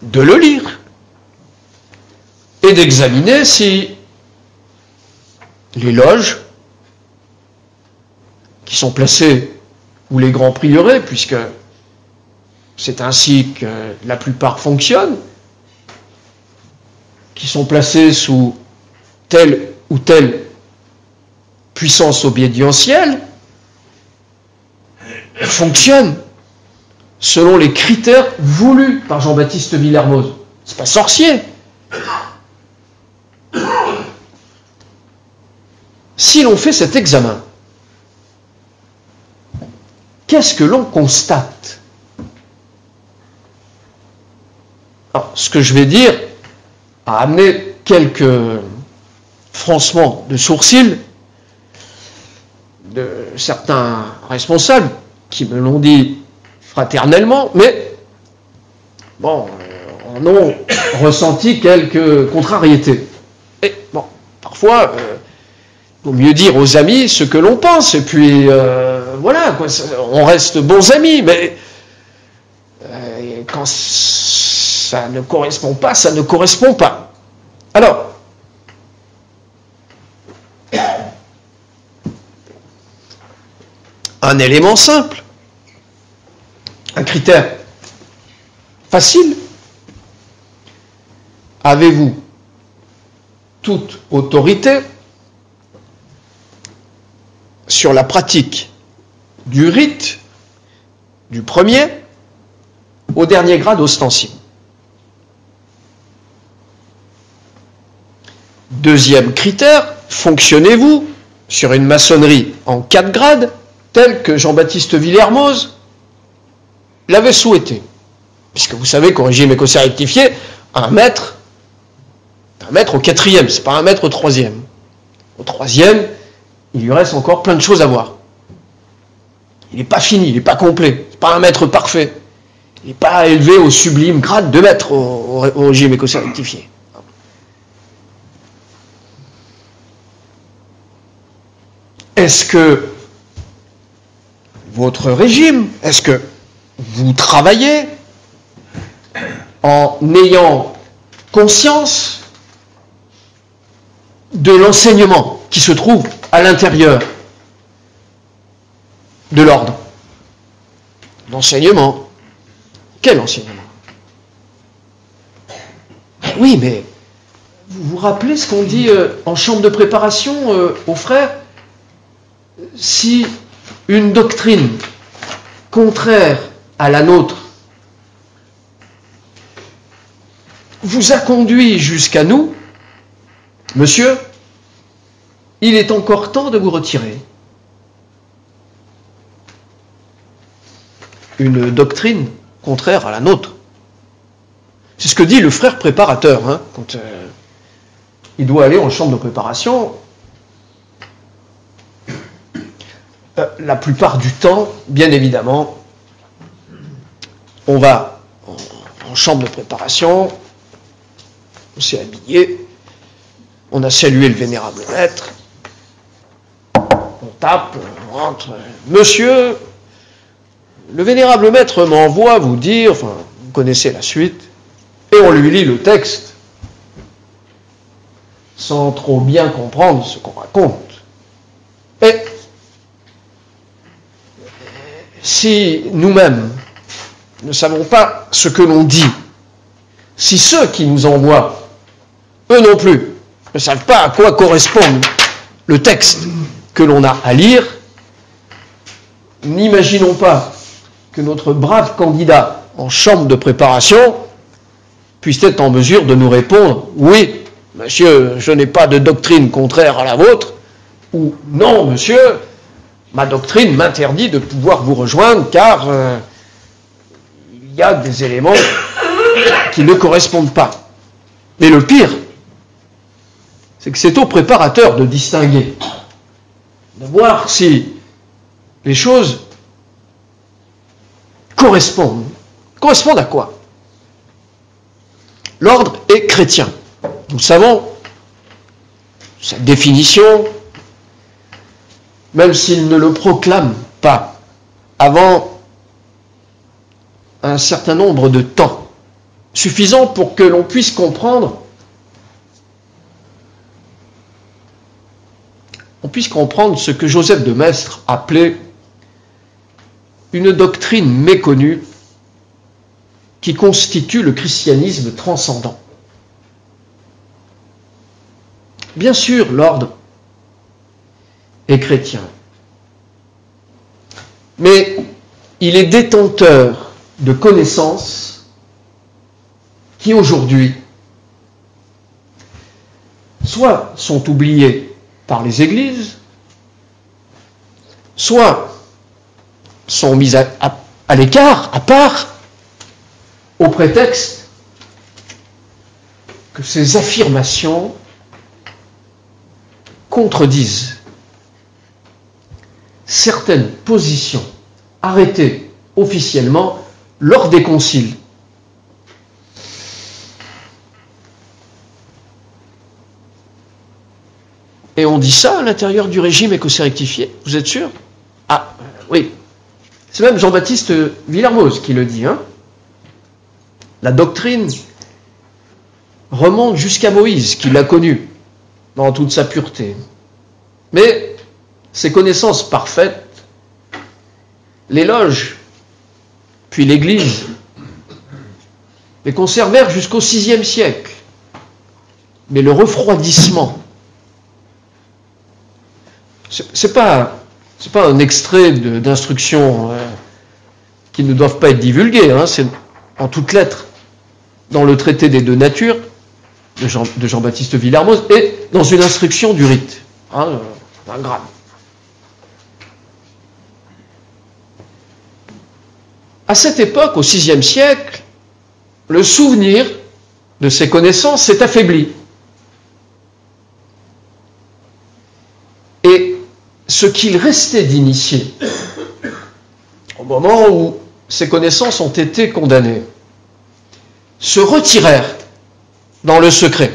de le lire et d'examiner si les loges qui sont placées, ou les grands prieurés, puisque c'est ainsi que la plupart fonctionnent, qui sont placés sous telle ou telle puissance obédientielle, fonctionnent selon les critères voulus par Jean-Baptiste Villermoz. C'est pas sorcier. Si l'on fait cet examen, qu'est-ce que l'on constate? Alors, ce que je vais dire a amené quelques froncements de sourcils de certains responsables qui me l'ont dit fraternellement, mais bon, en ont ressenti quelques contrariétés. Et bon, parfois, il vaut mieux dire aux amis ce que l'on pense, et puis voilà, quoi, on reste bons amis, mais quand ça ne correspond pas, ça ne correspond pas. Alors, un élément simple, un critère facile. Avez-vous toute autorité sur la pratique du rite du premier au dernier grade ostensible? Deuxième critère, fonctionnez-vous sur une maçonnerie en 4 grades, telle que Jean-Baptiste Villermoz l'avait souhaité? Puisque vous savez qu'au régime écossais rectifié, un maître au 4e, c'est pas un maître au 3e. Au 3e, il lui reste encore plein de choses à voir. Il n'est pas fini, il n'est pas complet. C'est pas un maître parfait. Il n'est pas élevé au sublime grade de maître au régime écossais rectifié. Est-ce que votre régime, est-ce que vous travaillez en ayant conscience de l'enseignement qui se trouve à l'intérieur de l'ordre? L'enseignement. Quel enseignement? Oui, mais vous vous rappelez ce qu'on dit en chambre de préparation aux frères? Si une doctrine contraire à la nôtre vous a conduit jusqu'à nous, monsieur, il est encore temps de vous retirer. Une doctrine contraire à la nôtre. C'est ce que dit le frère préparateur, quand il doit aller en chambre de préparation. La plupart du temps, bien évidemment, on va en chambre de préparation, on s'est habillé, on a salué le vénérable maître, on tape, on rentre. Monsieur, le vénérable maître m'envoie vous dire, enfin, vous connaissez la suite, et on lui lit le texte, sans trop bien comprendre ce qu'on raconte. Et si nous-mêmes ne savons pas ce que l'on dit, si ceux qui nous envoient, eux non plus, ne savent pas à quoi correspond le texte que l'on a à lire, n'imaginons pas que notre brave candidat en chambre de préparation puisse être en mesure de nous répondre « Oui, monsieur, je n'ai pas de doctrine contraire à la vôtre » ou « Non, monsieur, ma doctrine m'interdit de pouvoir vous rejoindre car il y a des éléments qui ne correspondent pas. » Mais le pire, c'est que c'est au préparateur de distinguer, de voir si les choses correspondent. Correspondent à quoi? L'ordre est chrétien. Nous savons sa définition, même s'il ne le proclame pas avant un certain nombre de temps, suffisant pour que l'on puisse comprendre ce que Joseph de Maistre appelait une doctrine méconnue qui constitue le christianisme transcendant. Bien sûr, l'ordre est chrétien, mais il est détenteur de connaissances qui aujourd'hui soit sont oubliées par les églises, soit sont mises à l'écart, à part, au prétexte que ces affirmations contredisent certaines positions arrêtées officiellement lors des conciles. Et on dit ça à l'intérieur du régime écossais rectifié, vous êtes sûr? Ah, oui. C'est même Jean-Baptiste Villermoz qui le dit. La doctrine remonte jusqu'à Moïse, qui l'a connue dans toute sa pureté. Mais ces connaissances parfaites, les loges, puis l'Église, les conservèrent jusqu'au VIe siècle. Mais le refroidissement, c'est pas un extrait d'instructions qui ne doivent pas être divulguées, c'est en toutes lettres dans le traité des deux natures de Jean-Baptiste Villermoz et dans une instruction du rite, un grade. À cette époque, au VIe siècle, le souvenir de ces connaissances s'est affaibli. Et ce qu'il restait d'initié, au moment où ces connaissances ont été condamnées, se retirèrent dans le secret.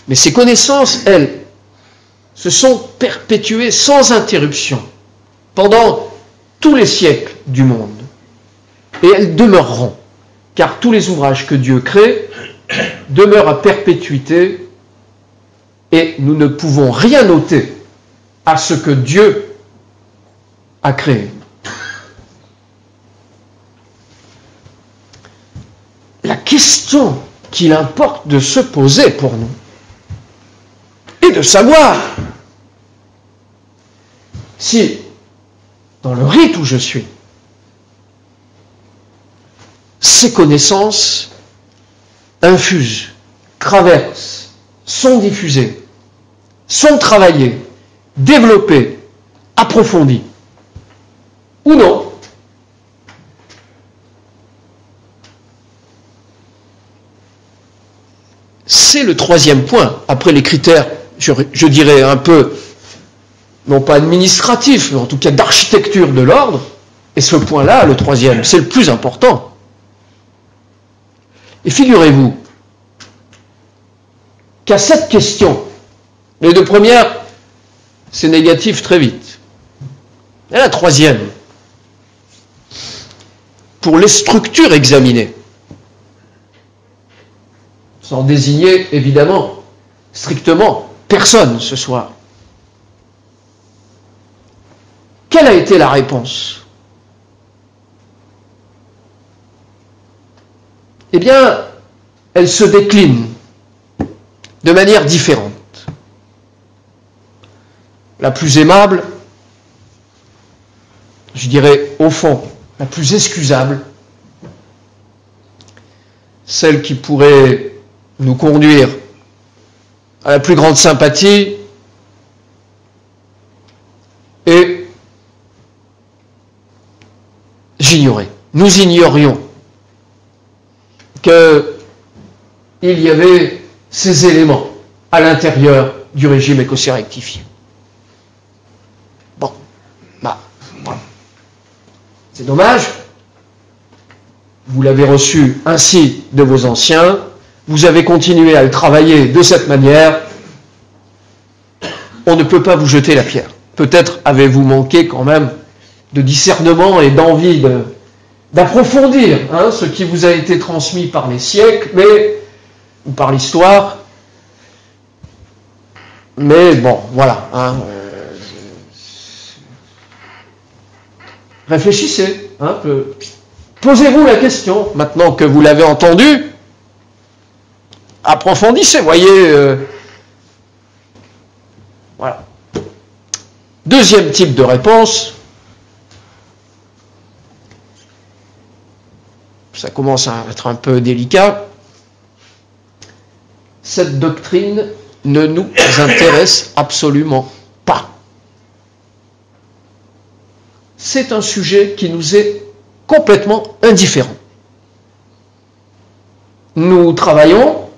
Mais ces connaissances, elles, se sont perpétuées sans interruption pendant tous les siècles du monde. Et elles demeureront, car tous les ouvrages que Dieu crée demeurent à perpétuité et nous ne pouvons rien ôter à ce que Dieu a créé. La question qu'il importe de se poser pour nous est de savoir si, dans le rite où je suis, ces connaissances infusent, traversent, sont diffusées, sont travaillées, développées, approfondies, ou non. c'est le troisième point, après les critères, je dirais un peu, non pas administratifs, mais en tout cas d'architecture de l'ordre, et ce point-là, le troisième, c'est le plus important. Et figurez-vous qu'à cette question, les deux premières, c'est négatif très vite. Et la troisième, pour les structures examinées, sans désigner évidemment strictement personne ce soir. Quelle a été la réponse? Eh bien, elle se décline de manière différente. La plus aimable, je dirais au fond, la plus excusable, celle qui pourrait nous conduire à la plus grande sympathie, et nous ignorions qu'il y avait ces éléments à l'intérieur du régime écossais rectifié. Bon, c'est dommage. Vous l'avez reçu ainsi de vos anciens, vous avez continué à le travailler de cette manière, on ne peut pas vous jeter la pierre. Peut-être avez-vous manqué quand même de discernement et d'envie d'approfondir ce qui vous a été transmis par les siècles, ou par l'histoire. Mais bon, voilà. Réfléchissez. Posez-vous la question, maintenant que vous l'avez entendu. Approfondissez, voyez. Voilà. Deuxième type de réponse. Ça commence à être un peu délicat. Cette doctrine ne nous intéresse absolument pas. C'est un sujet qui nous est complètement indifférent. Nous travaillons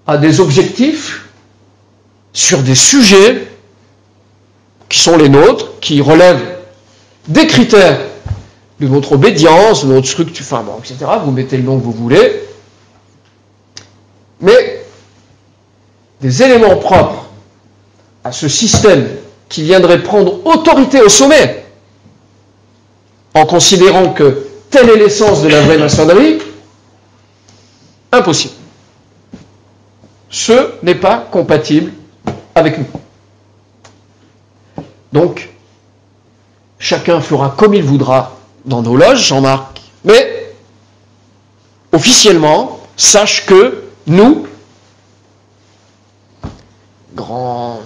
à des objectifs sur des sujets qui sont les nôtres, qui relèvent des critères de notre obédience, de notre structure, etc. Vous mettez le nom que vous voulez. Mais des éléments propres à ce système qui viendrait prendre autorité au sommet, en considérant que telle est l'essence de la vraie maçonnerie, impossible. Ce n'est pas compatible avec nous. Donc, chacun fera comme il voudra dans nos loges, Jean-Marc, mais officiellement, sache que nous, grands,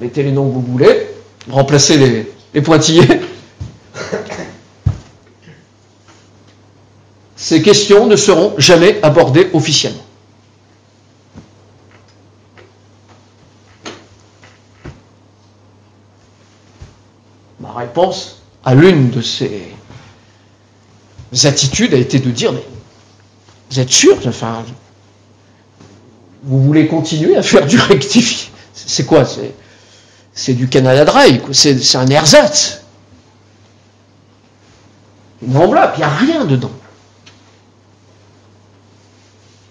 mettez les noms que vous voulez, remplacez les pointillés, ces questions ne seront jamais abordées officiellement. Ma réponse à l'une de ces attitudes a été de dire, mais vous êtes sûr, vous voulez continuer à faire du rectifié? C'est quoi? C'est du Canada Dry, c'est un ersatz. Une enveloppe, il n'y a rien dedans.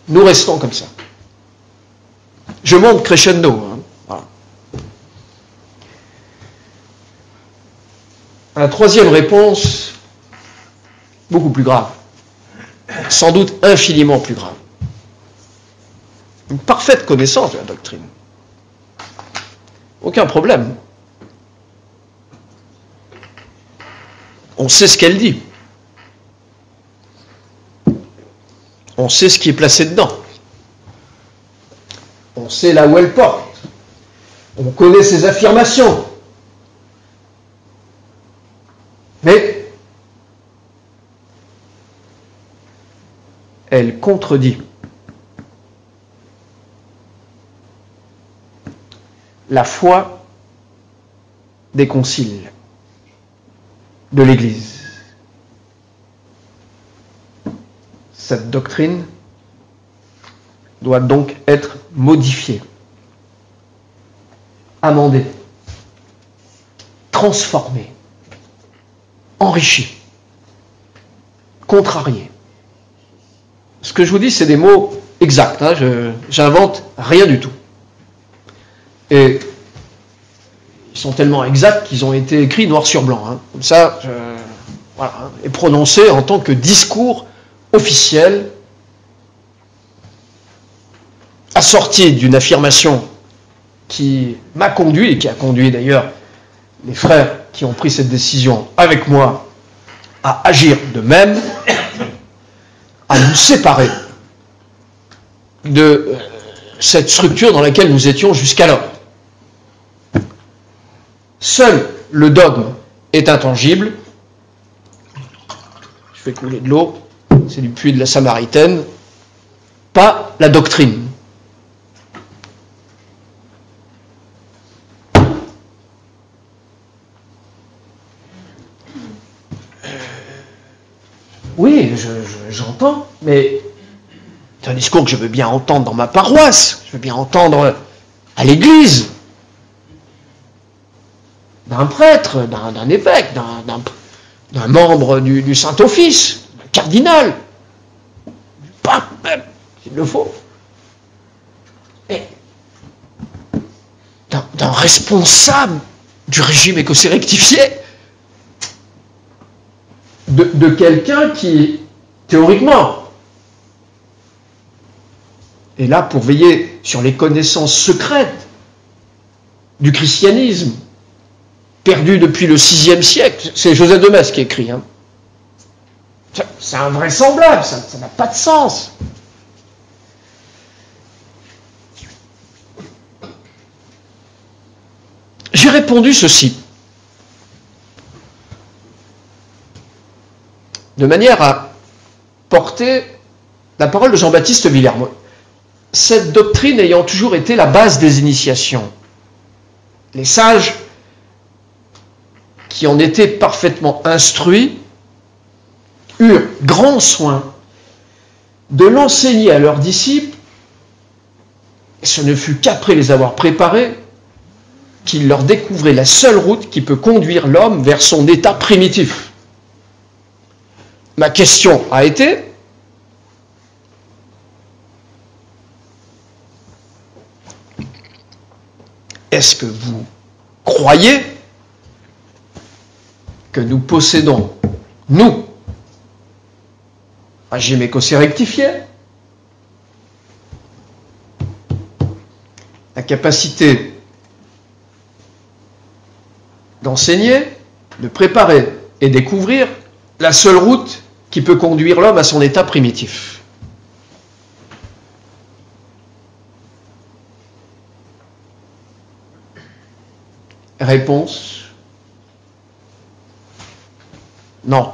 Nous restons comme ça. Je monte crescendo. Voilà. La troisième réponse, beaucoup plus grave. Sans doute infiniment plus grave. Une parfaite connaissance de la doctrine. Aucun problème. On sait ce qu'elle dit. On sait ce qui est placé dedans. On sait là où elle porte. On connaît ses affirmations. Mais elle contredit la foi des conciles de l'Église. Cette doctrine doit donc être modifiée, amendée, transformée, enrichie, contrariée. Ce que je vous dis, c'est des mots exacts, hein, j'invente rien du tout. Et ils sont tellement exacts qu'ils ont été écrits noir sur blanc. Hein. Comme ça, voilà, hein, et prononcés en tant que discours officiel, assorti d'une affirmation qui m'a conduit, et qui a conduit d'ailleurs les frères qui ont pris cette décision avec moi à agir de même, à nous séparer de cette structure dans laquelle nous étions jusqu'alors. Seul le dogme est intangible. Je fais couler de l'eau, c'est du puits de la Samaritaine, pas la doctrine. Oui, j'entends, mais c'est un discours que je veux bien entendre dans ma paroisse, je veux bien entendre à l'église, d'un prêtre, d'un évêque, d'un membre du Saint-Office, d'un cardinal, du pape même, s'il le faut. Mais d'un responsable du régime écossais rectifié, de quelqu'un qui, théoriquement, est là pour veiller sur les connaissances secrètes du christianisme, perdu depuis le VIe siècle. C'est Joseph de Metz qui écrit. Hein. C'est invraisemblable, ça n'a pas de sens. J'ai répondu ceci, de manière à porter la parole de Jean-Baptiste Villermoz. Cette doctrine ayant toujours été la base des initiations, les sages qui en étaient parfaitement instruits eurent grand soin de l'enseigner à leurs disciples, et ce ne fut qu'après les avoir préparés qu'ils leur découvraient la seule route qui peut conduire l'homme vers son état primitif. Ma question a été: est-ce que vous croyez que nous possédons, nous, régime écossais rectifié, la capacité d'enseigner, de préparer et découvrir la seule route qui peut conduire l'homme à son état primitif? Réponse: non.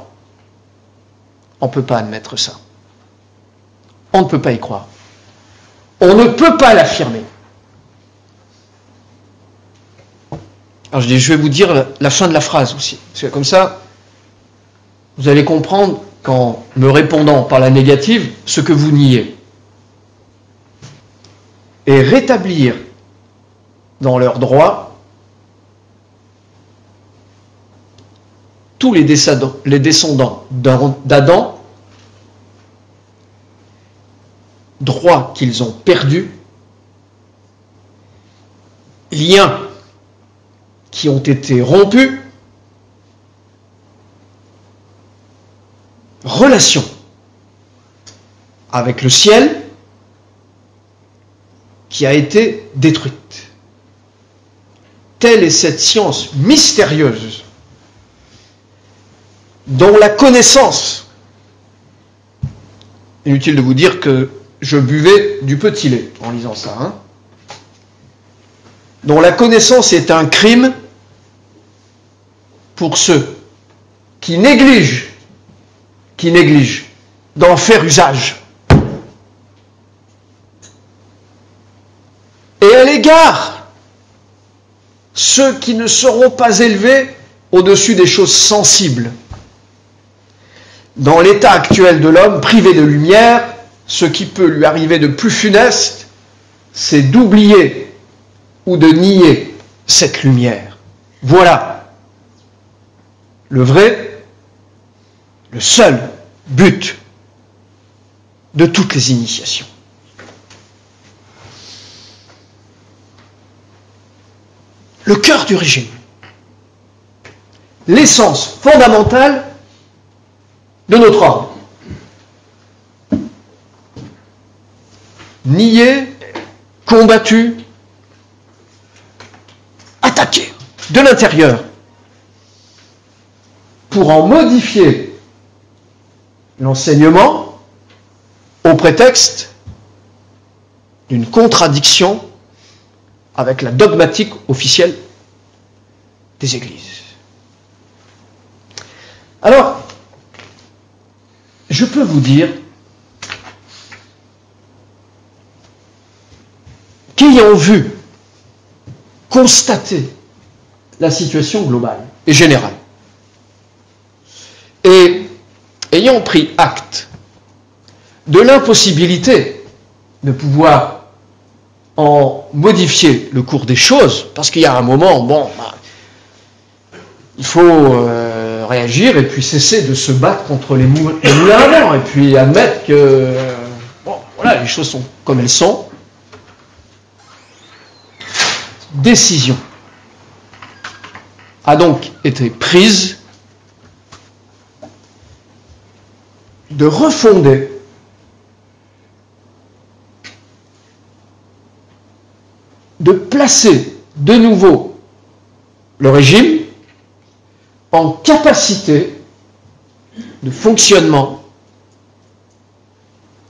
On ne peut pas admettre ça. On ne peut pas y croire. On ne peut pas l'affirmer. Alors je vais vous dire la fin de la phrase aussi. Parce que comme ça, vous allez comprendre, qu'en me répondant par la négative, ce que vous niez. Et rétablir dans leurs droits tous les descendants d'Adam, droits qu'ils ont perdus, liens qui ont été rompus, relation avec le ciel qui a été détruite. Telle est cette science mystérieuse dont la connaissance, inutile de vous dire que je buvais du petit lait en lisant ça, hein, dont la connaissance est un crime pour ceux qui négligent d'en faire usage. Et à l'égard ceux qui ne seront pas élevés au-dessus des choses sensibles. dans l'état actuel de l'homme, privé de lumière, ce qui peut lui arriver de plus funeste, c'est d'oublier ou de nier cette lumière. Voilà le vrai, le seul but de toutes les initiations. Le cœur du régime, l'essence fondamentale de notre ordre. Nié, combattu, attaqué de l'intérieur pour en modifier l'enseignement au prétexte d'une contradiction avec la dogmatique officielle des églises. Alors, je peux vous dire qu'ayant vu, constaté la situation globale et générale, et ayant pris acte de l'impossibilité de pouvoir en modifier le cours des choses, parce qu'il y a un moment, il faut réagir et puis cesser de se battre contre les moulins à vent, et puis admettre que voilà, les choses sont comme elles sont. Décision a donc été prise de refonder de placer de nouveau le régime en capacité de fonctionnement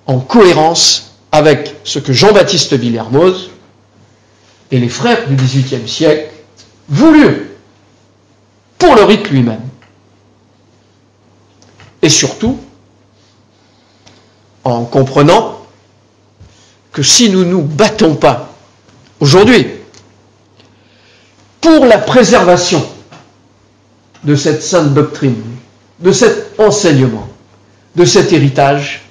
en cohérence avec ce que Jean-Baptiste Villermoz et les frères du XVIIIe siècle voulurent pour le rite lui-même. Et surtout, en comprenant que si nous ne nous battons pas aujourd'hui pour la préservation de cette sainte doctrine, de cet enseignement, de cet héritage,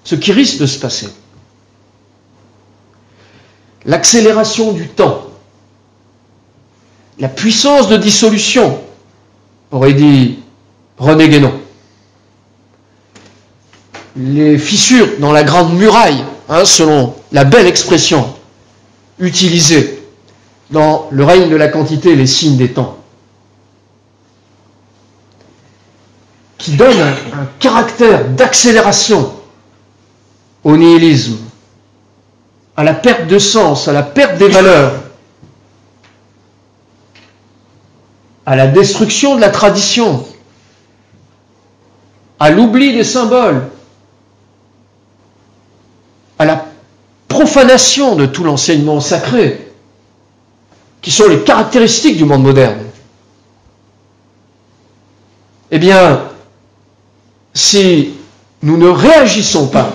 ce qui risque de se passer, l'accélération du temps, la puissance de dissolution, aurait dit René Guénon, les fissures dans la grande muraille, selon la belle expression utilisée dans le règne de la quantité, les signes des temps, qui donne un caractère d'accélération au nihilisme, à la perte de sens, à la perte des valeurs, à la destruction de la tradition, à l'oubli des symboles, à la profanation de tout l'enseignement sacré, qui sont les caractéristiques du monde moderne. Eh bien, si nous ne réagissons pas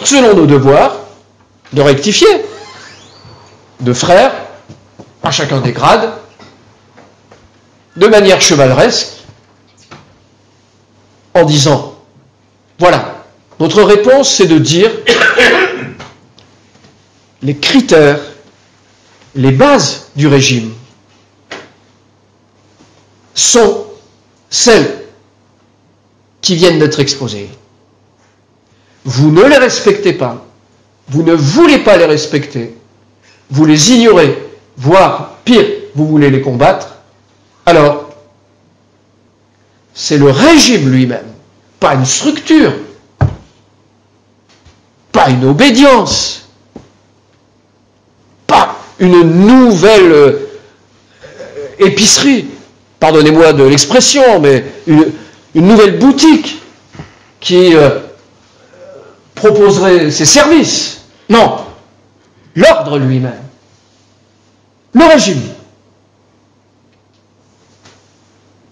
selon nos devoirs de rectifier, de frères, à chacun des grades, de manière chevaleresque, en disant, voilà, notre réponse c'est de dire les critères, les bases du régime sont celles qui viennent d'être exposées. Vous ne les respectez pas, vous ne voulez pas les respecter, vous les ignorez, voire pire, vous voulez les combattre, alors c'est le régime lui-même, pas une structure, pas une obédience, pas une nouvelle épicerie, pardonnez-moi de l'expression, mais une nouvelle boutique qui proposerait ses services. Non, l'ordre lui-même, le régime,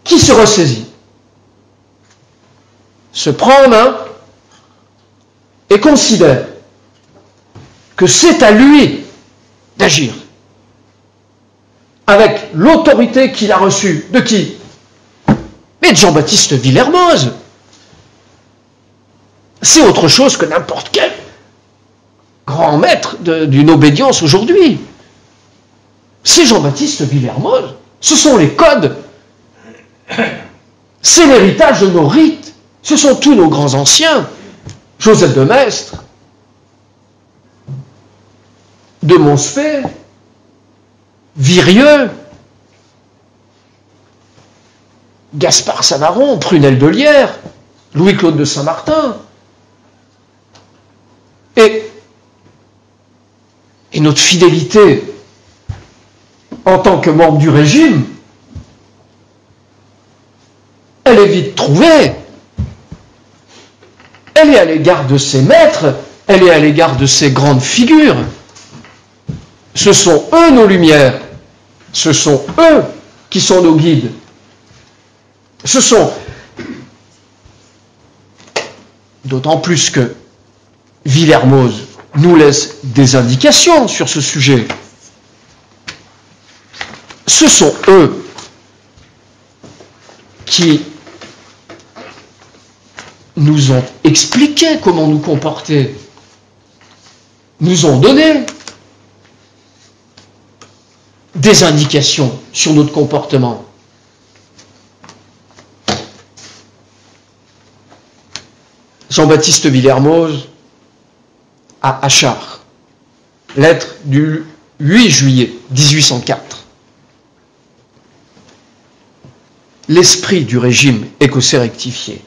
qui se ressaisit, se prend en main et considère que c'est à lui d'agir avec l'autorité qu'il a reçue. De qui ? mais de Jean-Baptiste Villermoz. C'est autre chose que n'importe quel grand maître d'une obédience aujourd'hui. C'est Jean-Baptiste Villermoz. Ce sont les codes. C'est l'héritage de nos rites. Ce sont tous nos grands anciens. Joseph de Maistre, de Monsfet, Virieux, Gaspard Savaron, Prunel de Lierre, Louis-Claude de Saint-Martin. Et notre fidélité en tant que membre du régime, elle est vite trouvée. Elle est à l'égard de ses maîtres, elle est à l'égard de ses grandes figures. Ce sont eux nos lumières, ce sont eux qui sont nos guides. Ce sont, d'autant plus que Villermoz nous laisse des indications sur ce sujet. Ce sont eux qui nous ont expliqué comment nous comporter, nous ont donné des indications sur notre comportement. Jean-Baptiste Villermoz à Achard, lettre du 8 juillet 1804. L'esprit du régime écossais rectifié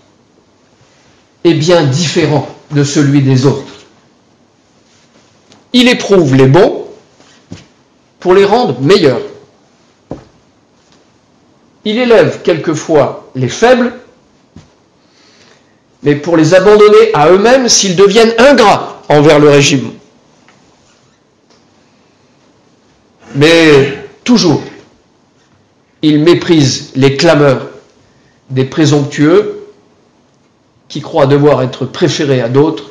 est bien différent de celui des autres. Il éprouve les bons pour les rendre meilleurs. Il élève quelquefois les faibles, mais pour les abandonner à eux-mêmes s'ils deviennent ingrats envers le régime. Mais toujours, il méprise les clameurs des présomptueux qui croient devoir être préférés à d'autres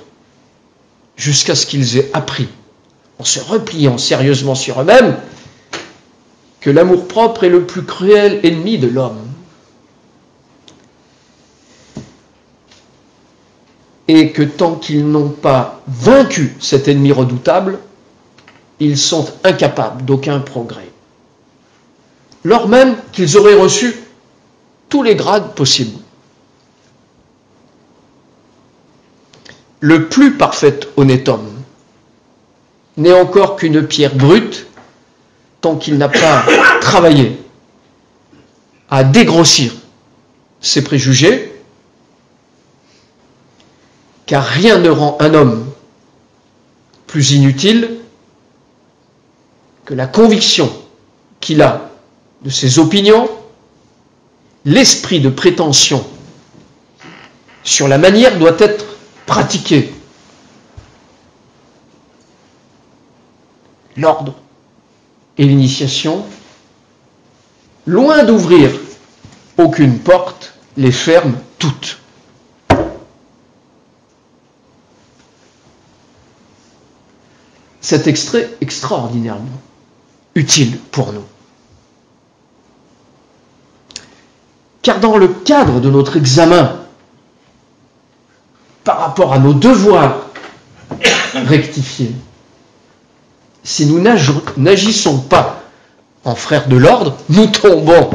jusqu'à ce qu'ils aient appris, en se repliant sérieusement sur eux-mêmes, que l'amour-propre est le plus cruel ennemi de l'homme. Et que tant qu'ils n'ont pas vaincu cet ennemi redoutable, ils sont incapables d'aucun progrès. Lors même qu'ils auraient reçu tous les grades possibles. Le plus parfait honnête homme n'est encore qu'une pierre brute tant qu'il n'a pas travaillé à dégrossir ses préjugés, car rien ne rend un homme plus inutile que la conviction qu'il a de ses opinions, l'esprit de prétention sur la manière doit être pratiqué. L'ordre et l'initiation, loin d'ouvrir aucune porte, les ferment toutes. Cet extrait extraordinairement utile pour nous. Car dans le cadre de notre examen par rapport à nos devoirs rectifiés, si nous n'agissons pas en frères de l'ordre, nous tombons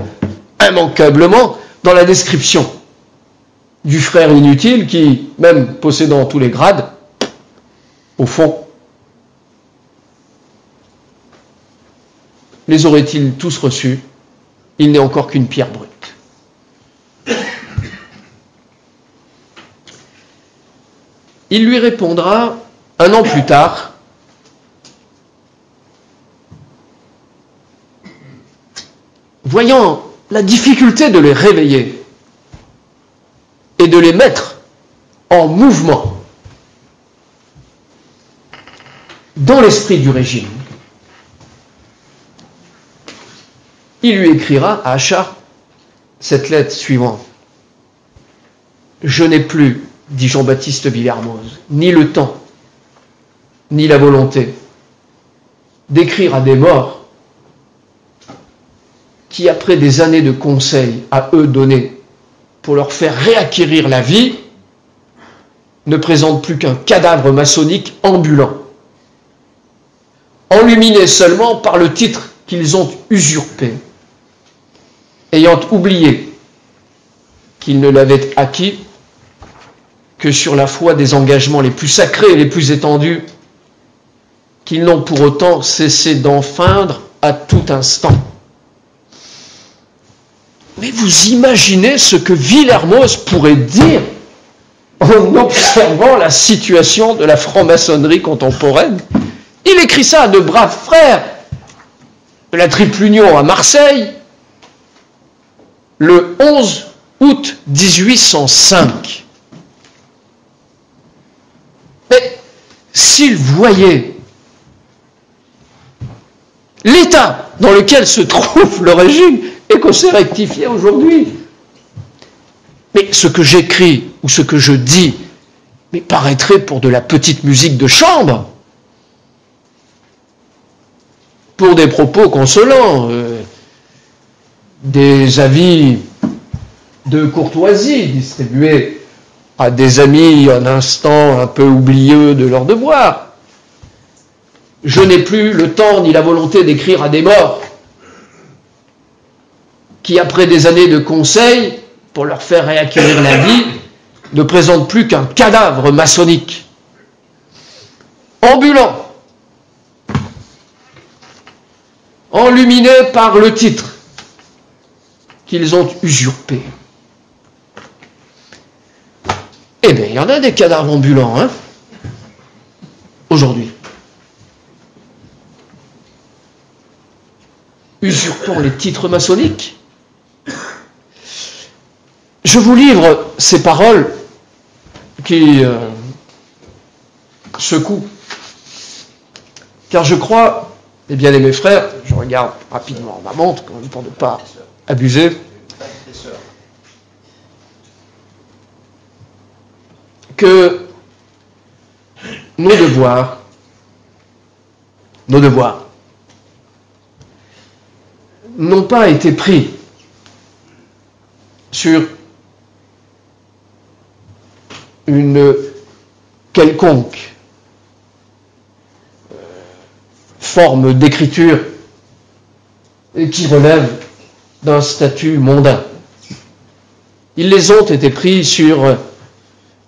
immanquablement dans la description du frère inutile qui, même possédant tous les grades, au fond, les aurait-il tous reçus? Il n'est encore qu'une pierre brute. Il lui répondra un an plus tard, voyant la difficulté de les réveiller et de les mettre en mouvement dans l'esprit du régime. Il lui écrira à Achard cette lettre suivante. « Je n'ai plus, dit Jean-Baptiste Villermoz, ni le temps, ni la volonté d'écrire à des morts qui, après des années de conseils à eux donnés pour leur faire réacquérir la vie, ne présentent plus qu'un cadavre maçonnique ambulant, enluminé seulement par le titre qu'ils ont usurpé, ayant oublié qu'ils ne l'avaient acquis que sur la foi des engagements les plus sacrés et les plus étendus, qu'ils n'ont pour autant cessé d'enfreindre à tout instant. Mais vous imaginez ce que Villermoz pourrait dire en observant la situation de la franc-maçonnerie contemporaine? Il écrit ça à de braves frères de la Triple Union à Marseille, le 11 août 1805. Mais s'il voyait l'état dans lequel se trouve le régime écossais rectifié aujourd'hui, mais ce que j'écris ou ce que je dis, mais paraîtrait pour de la petite musique de chambre, pour des propos consolants, des avis de courtoisie distribués à des amis un instant un peu oublieux de leur devoir. Je n'ai plus le temps ni la volonté d'écrire à des morts qui, après des années de conseils pour leur faire réacquérir la vie, ne présentent plus qu'un cadavre maçonnique, ambulant, enluminé par le titre qu'ils ont usurpé. Eh bien, il y en a des cadavres ambulants, hein, aujourd'hui. Usurpant les titres maçonniques. Je vous livre ces paroles qui secouent. Car je crois, et bien aimés frères, je regarde rapidement ma montre quand même pour ne pas abuser, que nos devoirs n'ont pas été pris sur une quelconque forme d'écriture qui relève d'un statut mondain. Ils les ont été pris sur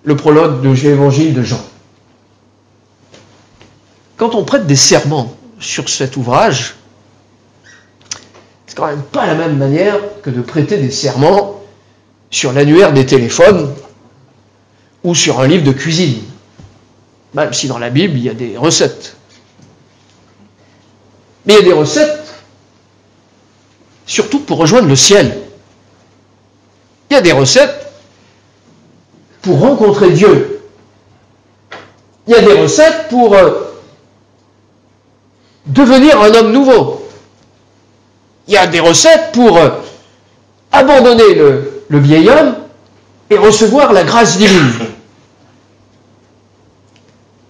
le prologue de l'Évangile de Jean. Quand on prête des serments sur cet ouvrage, c'est quand même pas la même manière que de prêter des serments sur l'annuaire des téléphones ou sur un livre de cuisine, même si dans la Bible il y a des recettes. Mais il y a des recettes surtout pour rejoindre le ciel. Il y a des recettes pour rencontrer Dieu. Il y a des recettes pour devenir un homme nouveau. Il y a des recettes pour abandonner le vieil homme et recevoir la grâce divine.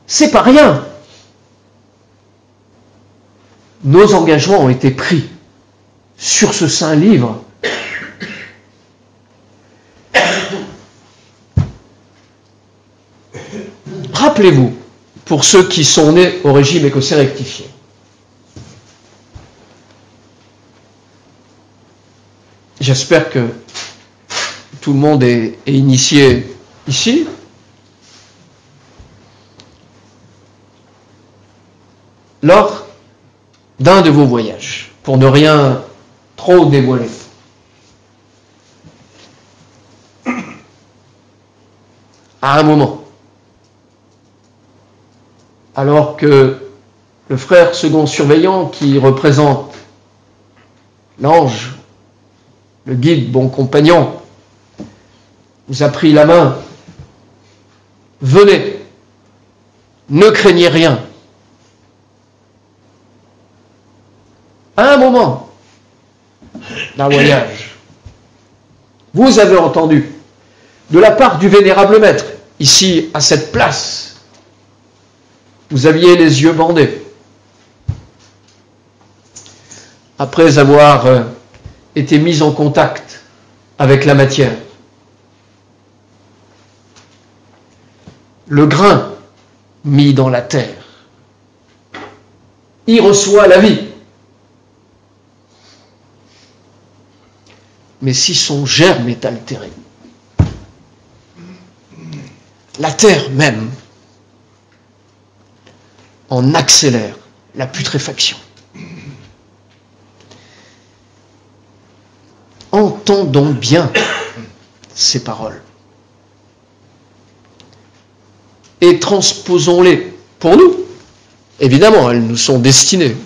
C'est pas rien. Nos engagements ont été pris sur ce saint livre. Rappelez-vous, pour ceux qui sont nés au régime écossais rectifié, j'espère que tout le monde est initié ici. Lors d'un de vos voyages, pour ne rien trop dévoiler, à un moment, alors que le frère second surveillant qui représente l'ange, le guide bon compagnon, vous a pris la main, venez, ne craignez rien. À un moment d'un voyage, vous avez entendu de la part du vénérable maître, ici à cette place, vous aviez les yeux bandés. Après avoir été mis en contact avec la matière, le grain mis dans la terre. Il reçoit la vie. Mais si son germe est altéré, la terre même en accélère la putréfaction. Entendons bien ces paroles et transposons-les pour nous. Évidemment, elles nous sont destinées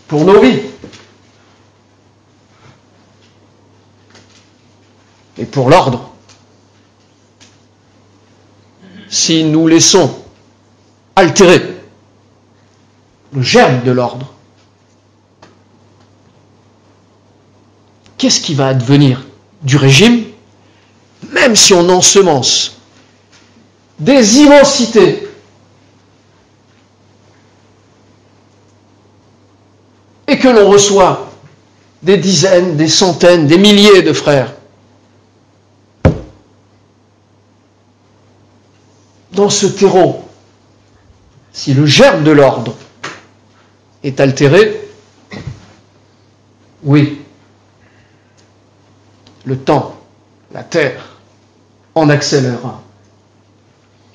pour nos vies et pour l'ordre. Si nous laissons altérer le germe de l'ordre, qu'est-ce qui va advenir du régime, même si on ensemence des immensités et que l'on reçoit des dizaines, des centaines, des milliers de frères? Dans ce terreau, si le germe de l'ordre est altéré, oui, le temps, la terre, en accélérera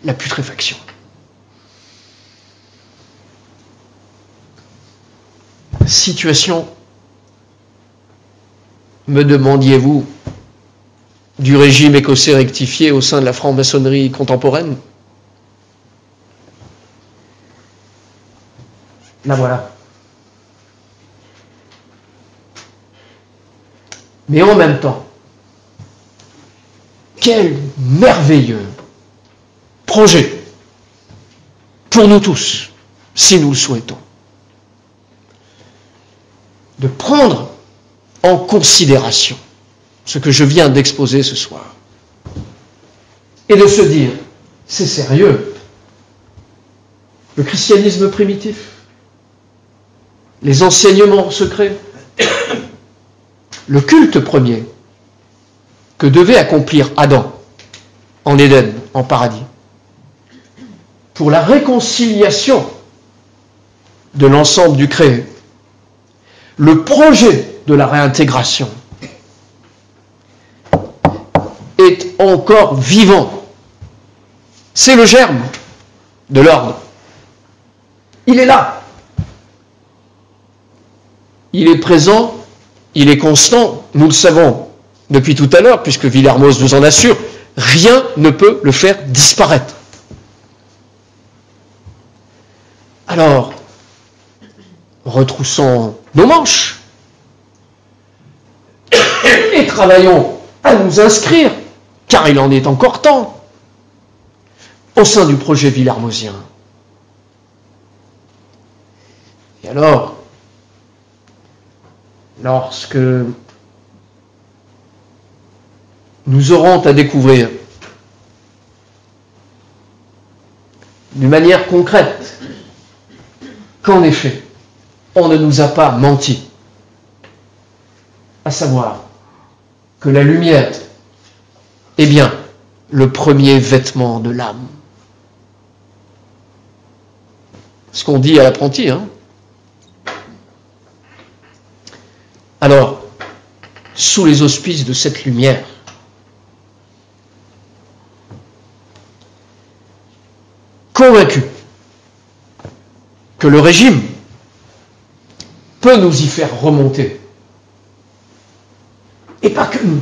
la putréfaction. Situation, me demandiez-vous, du régime écossais rectifié au sein de la franc-maçonnerie contemporaine? La voilà. Mais en même temps, quel merveilleux projet pour nous tous, si nous le souhaitons, de prendre en considération ce que je viens d'exposer ce soir et de se dire, c'est sérieux, le christianisme primitif, les enseignements secrets, le culte premier que devait accomplir Adam en Éden, en paradis, pour la réconciliation de l'ensemble du créé, le projet de la réintégration est encore vivant. C'est le germe de l'ordre. Il est là. Il est présent, il est constant, nous le savons depuis tout à l'heure, puisque Villermoz nous en assure, rien ne peut le faire disparaître. Alors, retroussons nos manches et travaillons à nous inscrire, car il en est encore temps, au sein du projet villermozien. Et alors, lorsque nous aurons à découvrir d'une manière concrète qu'en effet, on ne nous a pas menti, à savoir que la lumière est bien le premier vêtement de l'âme. Ce qu'on dit à l'apprenti, hein. Alors, sous les auspices de cette lumière, convaincu que le régime peut nous y faire remonter, et pas que nous,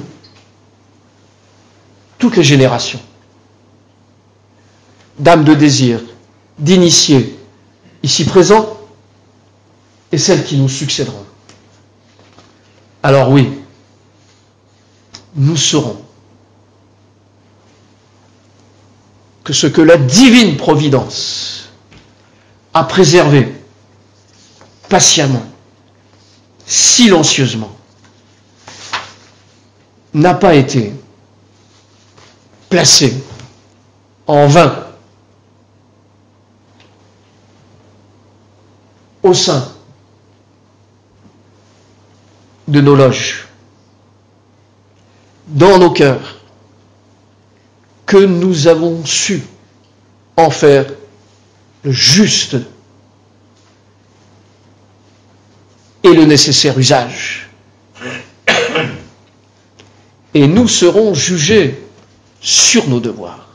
toutes les générations d'âmes de désir, d'initiés, ici présents, et celles qui nous succéderont. Alors oui, nous saurons que ce que la divine providence a préservé patiemment, silencieusement, n'a pas été placé en vain au sein de nos loges, dans nos cœurs, que nous avons su en faire le juste et le nécessaire usage. Et nous serons jugés sur nos devoirs.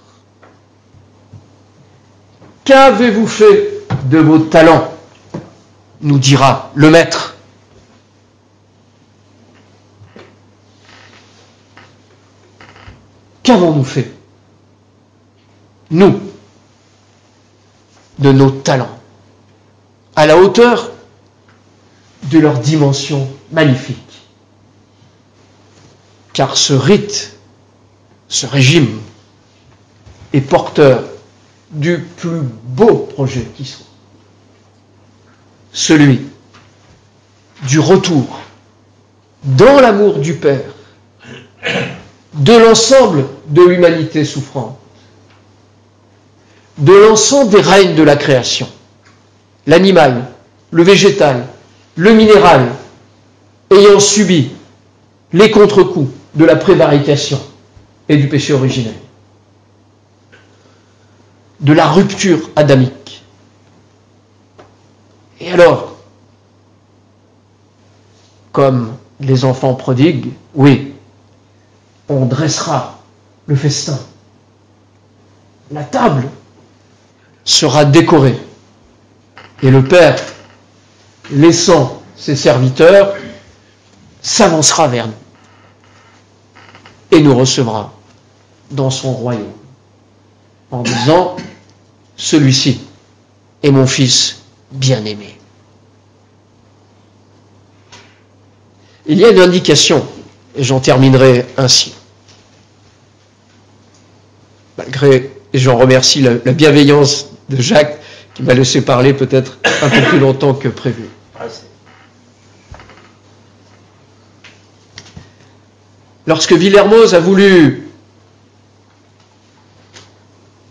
Qu'avez-vous fait de vos talents ? Nous dira le maître. Qu'avons-nous fait, nous, de nos talents, à la hauteur de leur dimension magnifique? Car ce rite, ce régime, est porteur du plus beau projet qui soit, celui du retour dans l'amour du Père de l'ensemble de l'humanité souffrante, de l'ensemble des règnes de la création, l'animal, le végétal, le minéral, ayant subi les contre-coups de la prévarication et du péché originel, de la rupture adamique. Et alors, comme les enfants prodigues, oui, on dressera le festin. La table sera décorée. Et le Père, laissant ses serviteurs, s'avancera vers nous et nous recevra dans son royaume en disant, celui-ci est mon fils bien-aimé. Il y a une indication, et j'en terminerai ainsi. Malgré, et j'en remercie la bienveillance de Jacques, qui m'a laissé parler peut-être un peu plus longtemps que prévu. Lorsque Villermoz a voulu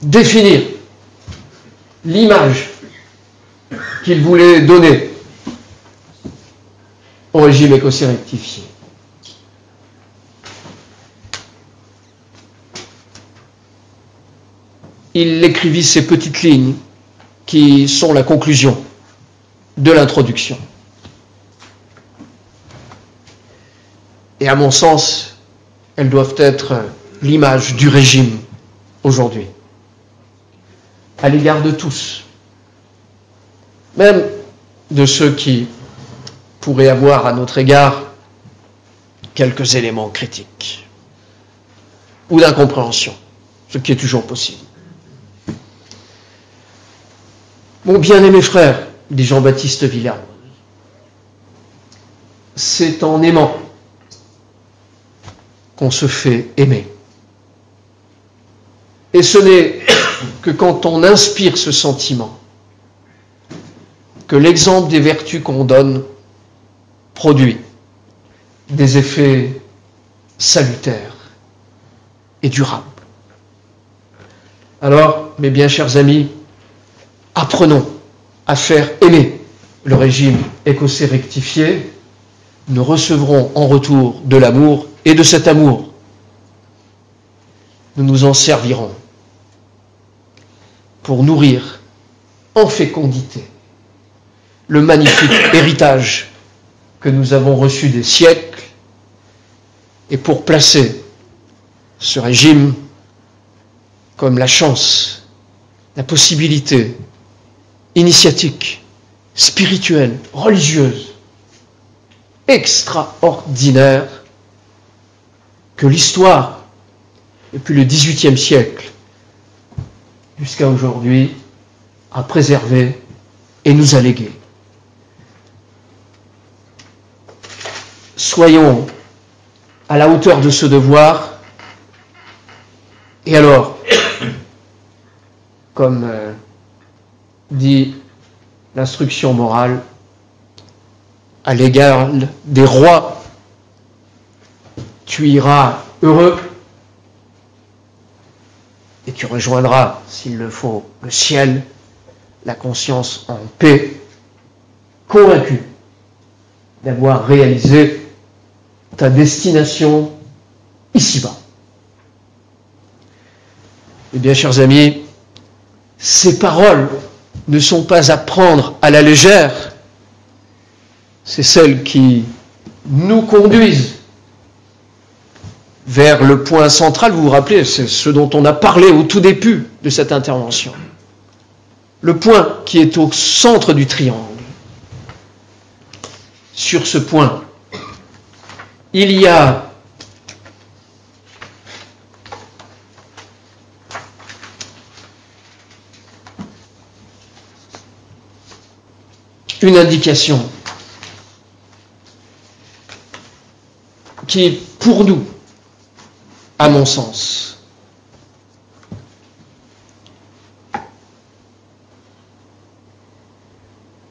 définir l'image qu'il voulait donner au régime écossais rectifié, il écrivit ces petites lignes qui sont la conclusion de l'introduction. Et à mon sens, elles doivent être l'image du régime aujourd'hui, à l'égard de tous, même de ceux qui pourraient avoir à notre égard quelques éléments critiques ou d'incompréhension, ce qui est toujours possible. Mon bien-aimé frère, dit Jean-Baptiste Villermoz, c'est en aimant qu'on se fait aimer. Et ce n'est que quand on inspire ce sentiment que l'exemple des vertus qu'on donne produit des effets salutaires et durables. Alors, mes bien chers amis, apprenons à faire aimer le régime écossais rectifié. Nous recevrons en retour de l'amour, et de cet amour, nous nous en servirons pour nourrir en fécondité le magnifique héritage que nous avons reçu des siècles, et pour placer ce régime comme la chance, la possibilité initiatique, spirituelle, religieuse, extraordinaire que l'histoire, depuis le XVIIIe siècle jusqu'à aujourd'hui, a préservé et nous a légué. Soyons à la hauteur de ce devoir, et alors, comme dit l'instruction morale, à l'égard des rois, tu iras heureux et tu rejoindras, s'il le faut, le ciel, la conscience en paix, convaincu d'avoir réalisé ta destination ici-bas. Eh bien, chers amis, ces paroles ne sont pas à prendre à la légère. C'est celles qui nous conduisent vers le point central. Vous vous rappelez, c'est ce dont on a parlé au tout début de cette intervention. Le point qui est au centre du triangle. Sur ce point, il y a une indication qui, pour nous, à mon sens,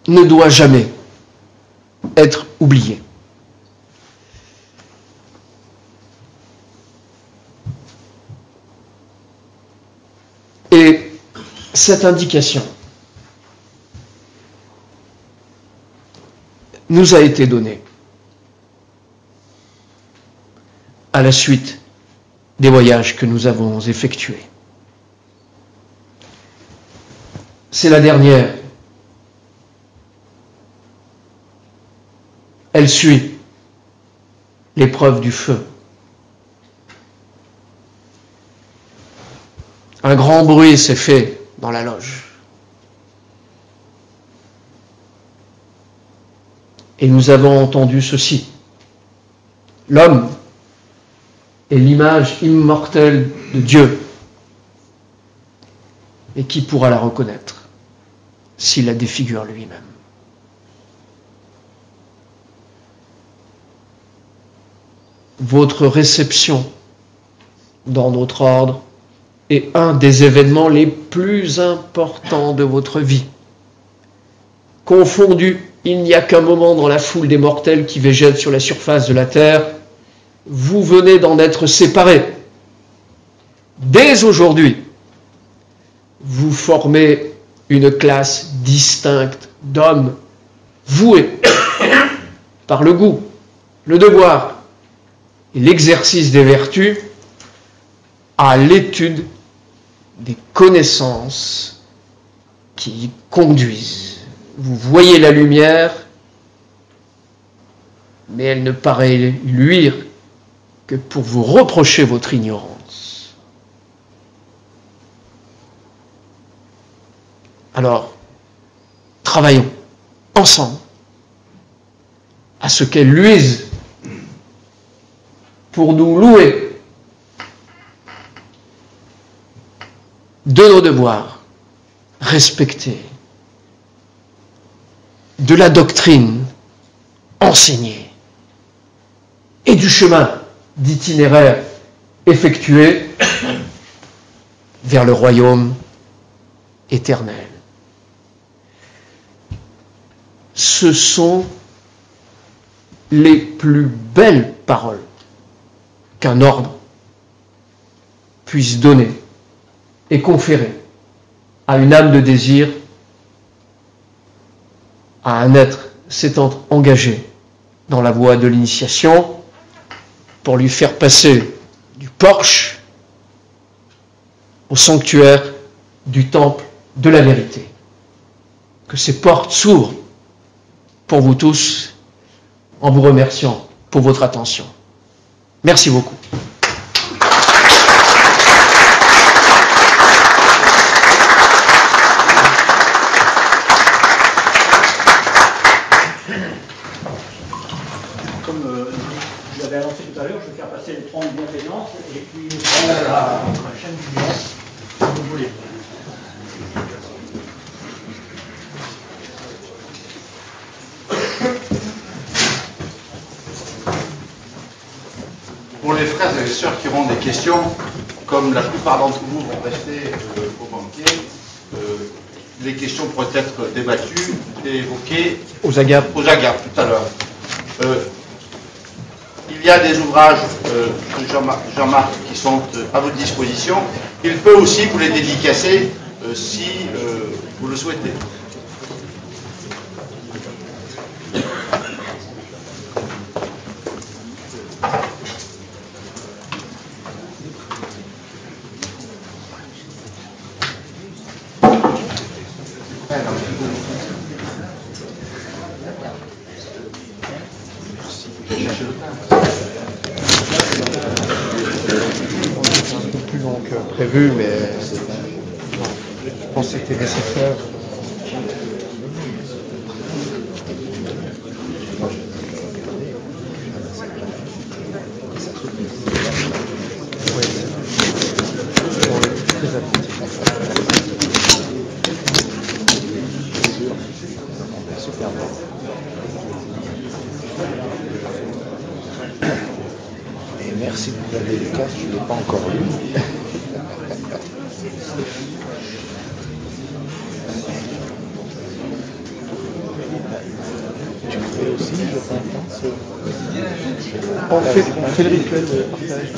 ne doit jamais être oubliée. Et cette indication nous a été donnée à la suite des voyages que nous avons effectués. C'est la dernière. Elle suit l'épreuve du feu. Un grand bruit s'est fait dans la loge. Et nous avons entendu ceci. L'homme est l'image immortelle de Dieu. Et qui pourra la reconnaître s'il la défigure lui-même? Votre réception dans notre ordre est un des événements les plus importants de votre vie. Confondu, il n'y a qu'un moment dans la foule des mortels qui végètent sur la surface de la terre. Vous venez d'en être séparés. Dès aujourd'hui, vous formez une classe distincte d'hommes voués par le goût, le devoir et l'exercice des vertus à l'étude des connaissances qui y conduisent. Vous voyez la lumière, mais elle ne paraît luire que pour vous reprocher votre ignorance. Alors, travaillons ensemble à ce qu'elle luise pour nous louer de nos devoirs respectés, de la doctrine enseignée et du chemin d'itinéraire effectué vers le royaume éternel. Ce sont les plus belles paroles qu'un ordre puisse donner et conférer à une âme de désir, à un être s'étant engagé dans la voie de l'initiation, pour lui faire passer du porche au sanctuaire du temple de la vérité. Que ces portes s'ouvrent pour vous tous, en vous remerciant pour votre attention. Merci beaucoup. Je l'avais annoncé tout à l'heure, je vais faire passer les 30 bienveillances et puis nous ferons la chaîne du lion, si vous voulez. Pour les frères et les sœurs qui auront des questions, comme la plupart d'entre vous vont rester au banquet, les questions pourraient être débattues et évoquées Aux agapes tout à l'heure. Il y a des ouvrages de Jean-Marc qui sont à votre disposition. Il peut aussi vous les dédicacer si vous le souhaitez. C'est un peu plus long que prévu, mais je pense que c'était nécessaire. Et merci de vous donner le casque, je ne l'ai pas encore lu. Tu le fais aussi, je pense. On fait le rituel de partage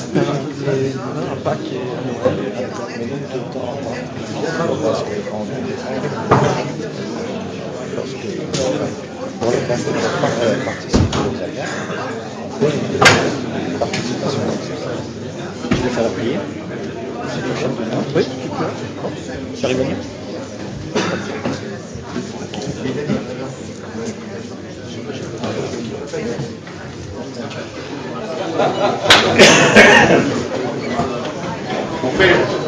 un pack et un Noël. Mais donc de temps en temps, parce que quand pour les personnes qui participent aux alertes, on fait une participation. Tu veux faire la prière? C'est le chef de l'heure? Oui, tu peux. Tu arrives à lire? On fait